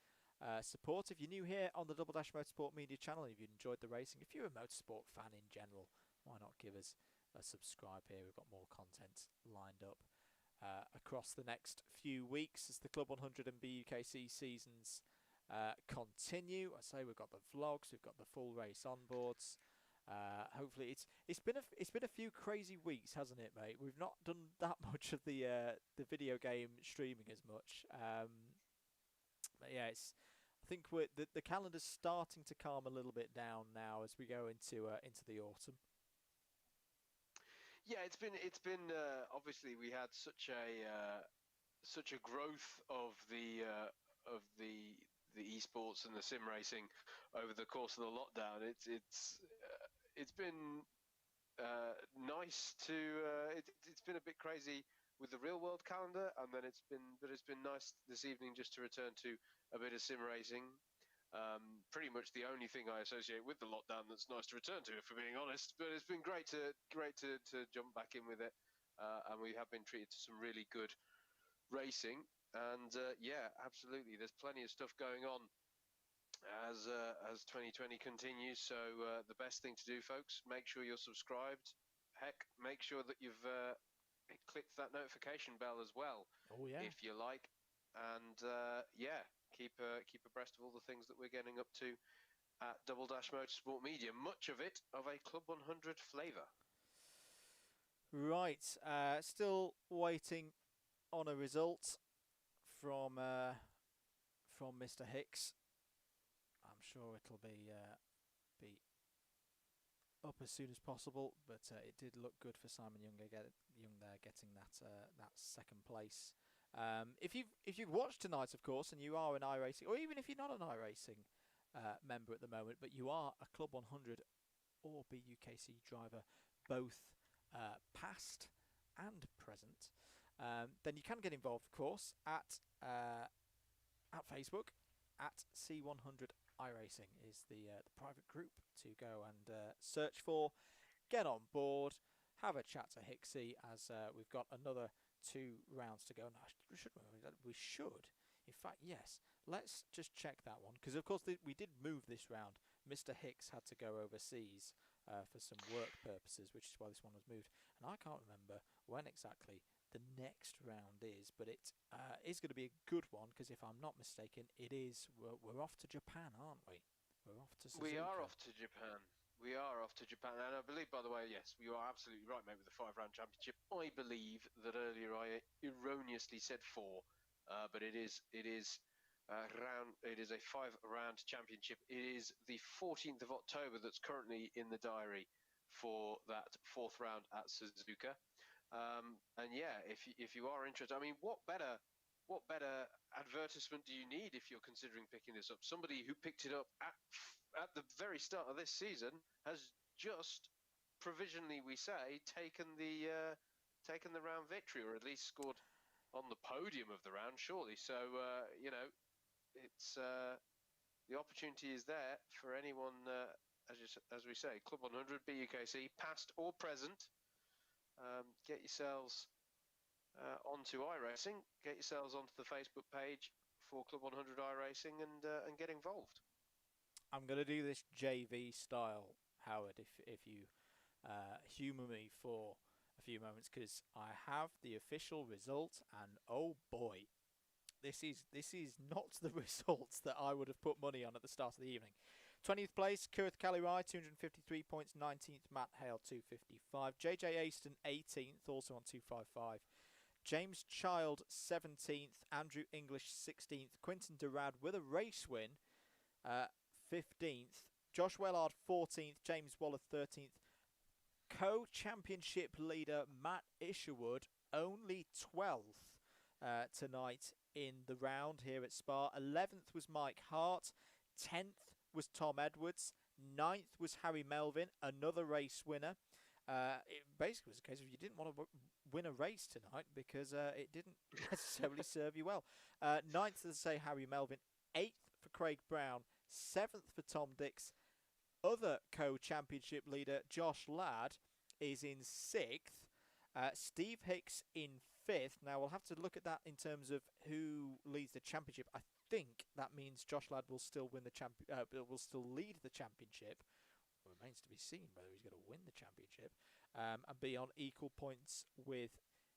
support. If you're new here on the Double Dash Motorsport Media channel, if you enjoyed the racing, if you're a motorsport fan in general, why not give us a subscribe here? We've got more content lined up across the next few weeks as the Club 100 and BUKC seasons continue. I say we've got the vlogs, we've got the full race onboards. Hopefully, it's been a few crazy weeks, hasn't it, mate? We've not done that much of the video game streaming as much. But yeah, I think the calendar's starting to calm a little bit down now as we go into the autumn. Yeah, it's been obviously we had such a growth of the esports and the sim racing over the course of the lockdown. It's been nice to it's been a bit crazy with the real world calendar, and then it's been nice this evening just to return to a bit of sim racing. Pretty much the only thing I associate with the lockdown that's nice to return to, if we're being honest. But it's been great to jump back in with it, and we have been treated to some really good racing. And yeah, absolutely, there's plenty of stuff going on as 2020 continues. So the best thing to do, folks, make sure you're subscribed. Heck, make sure that you've clicked that notification bell as well, Oh yeah. if you like. And yeah, keep abreast of all the things that we're getting up to at Double Dash Motorsport Media. Much of it of a Club 100 flavour. Right. Still waiting on a result from Mr. Hicks. I'm sure it'll be up as soon as possible, but it did look good for Simon Young there, getting that second place. If you've watched tonight, of course, and you are an iRacing, or even if you're not an iRacing member at the moment, but you are a Club 100 or BUKC driver, both past and present, then you can get involved, of course, at Facebook. At C100 iRacing is the private group to go and search for. Get on board, have a chat to Hicksy, as we've got another 2 rounds to go. No, we should. In fact, yes. Let's just check that one, because of course we did move this round. Mr. Hicks had to go overseas for some work purposes, which is why this one was moved. And I can't remember when exactly the next round is, but it is going to be a good one, because if I'm not mistaken, we're off to Japan, aren't we? We're off to Suzuka. We are off to Japan. We are off to Japan, and I believe, by the way, yes, you are absolutely right, mate, with the 5-round championship. I believe that earlier I erroneously said 4, but it is a 5-round championship. It is the 14th of October that's currently in the diary for that 4th round at Suzuka. And yeah, if you are interested, I mean, what better advertisement do you need if you're considering picking this up? Somebody who picked it up at the very start of this season has just provisionally, we say, taken the round victory, or at least scored on the podium of the round, surely. So you know, it's the opportunity is there for anyone, as we say, Club 100, BUKC, past or present. Get yourselves onto iRacing, get yourselves onto the Facebook page for Club 100 iRacing, and get involved. I'm going to do this JV style, Howard, if you humour me for a few moments, because I have the official result, and oh boy, this is not the results that I would have put money on at the start of the evening. 20th place, Kurth Kalirai, 253 points. 19th, Matt Hale, 255. JJ Aston, 18th, also on 255. James Child, 17th. Andrew English, 16th. Quinton Durad with a race win, 15th. Josh Wellard, 14th. James Waller, 13th. Co-championship leader Matt Isherwood, only 12th tonight in the round here at Spa. 11th was Mike Hart. 10th was Tom Edwards. 9th was Harry Melvin, another race winner. It basically was a case of you didn't want to win a race tonight, because it didn't necessarily serve you well. 9th, as I say, Harry Melvin. 8th for Craig Brown. 7th for Tom Dix. Other co-championship leader Josh Ladd is in 6th. Steve Hicks in 5th. Now we'll have to look at that in terms of who leads the championship. I think that means Josh Ladd will still win the will still lead the championship. It remains to be seen whether he's going to win the championship and be on equal points with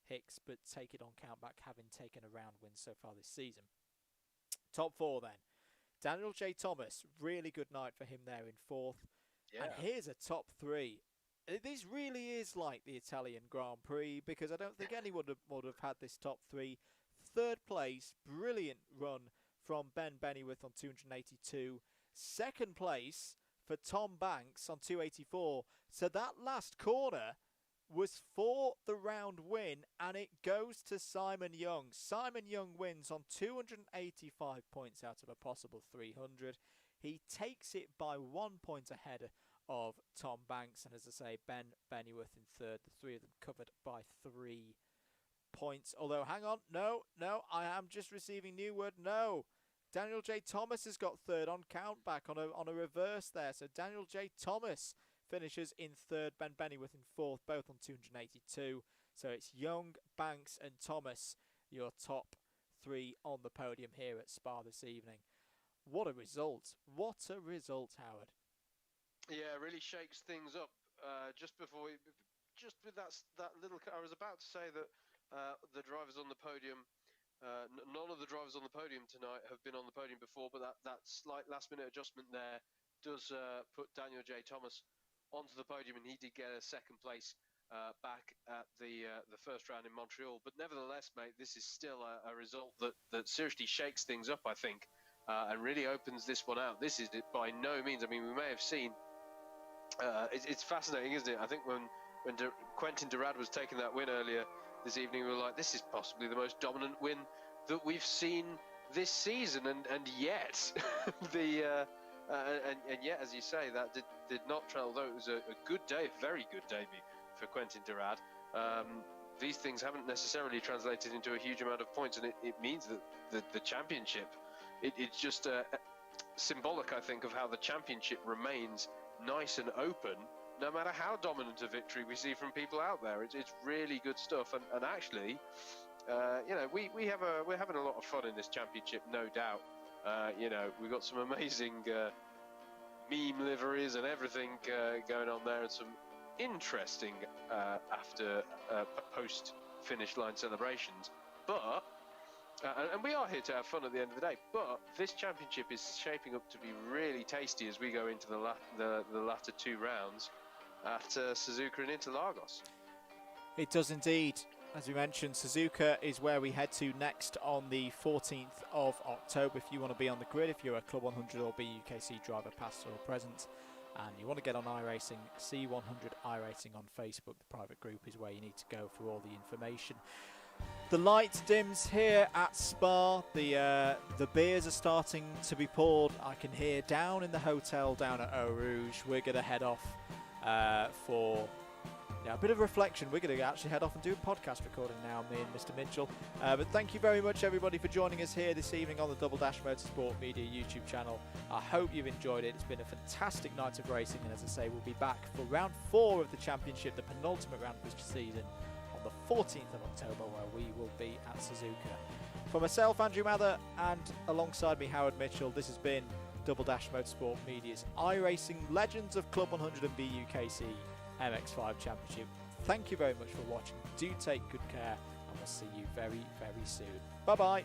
Hicks, but take it on countback, having taken a round win so far this season. Top 4 then. Daniel J. Thomas, really good night for him there in 4th. Yeah. And here's a top 3. This really is like the Italian Grand Prix, because I don't think anyone would have had this top 3. 3rd place, brilliant run from Ben Bennyworth on 282. 2nd place for Tom Banks on 284. So that last corner was for the round win, and it goes to Simon Young. Simon Young wins on 285 points out of a possible 300. He takes it by 1 point ahead of Tom Banks, and as I say, Ben Bennyworth in third. The three of them covered by 3 points. Although, hang on, no, I am just receiving new word. No, Daniel J. Thomas has got third on countback on a reverse there. So Daniel J. Thomas finishes in third, Ben Bennyworth in fourth, both on 282. So it's Young, Banks and Thomas, your top 3 on the podium here at Spa this evening. What a result. What a result, Howard. Yeah, it really shakes things up. Just with that little... I was about to say that the drivers on the podium, none of the drivers on the podium tonight have been on the podium before, but that slight last-minute adjustment there does put Daniel J. Thomas onto the podium, and he did get a second place back at the first round in Montreal. But nevertheless, mate, this is still a result that seriously shakes things up, I think, and really opens this one out. This is by no means... I mean, we may have seen... it's fascinating, isn't it? I think when Quentin Durad was taking that win earlier this evening, we were like, this is possibly the most dominant win that we've seen this season, and yet and yet, as you say, that did not trail. Although it was a good day, a very good debut for Quentin Durad, these things haven't necessarily translated into a huge amount of points, and it means that the championship, it's just symbolic, I think, of how the championship remains nice and open, no matter how dominant a victory we see from people out there. It's really good stuff, and actually, we're having a lot of fun in this championship, no doubt. We've got some amazing meme liveries and everything going on there, and some interesting after post finish line celebrations. But and we are here to have fun at the end of the day. But this championship is shaping up to be really tasty as we go into the latter 2 rounds at Suzuka and Interlagos. It does indeed. As we mentioned, Suzuka is where we head to next on the 14th of October. If you want to be on the grid, if you're a Club 100 or BUKC driver past or present, and you want to get on iRacing, C100 iRacing on Facebook. The private group is where you need to go for all the information. The light dims here at Spa. The beers are starting to be poured. I can hear down in the hotel down at Eau Rouge. We're going to head off for... a bit of reflection. We're going to actually head off and do a podcast recording now, me and Mr. Mitchell. But thank you very much, everybody, for joining us here this evening on the Double Dash Motorsport Media YouTube channel. I hope you've enjoyed it. It's been a fantastic night of racing, and as I say, we'll be back for round 4 of the championship, the penultimate round of this season, on the 14th of October, where we will be at Suzuka. For myself, Andrew Mather, and alongside me, Howard Mitchell, this has been Double Dash Motorsport Media's iRacing Legends of Club 100 and BUKC MX-5 Championship. Thank you very much for watching. Do take good care, and we'll see you very, very soon. Bye-bye.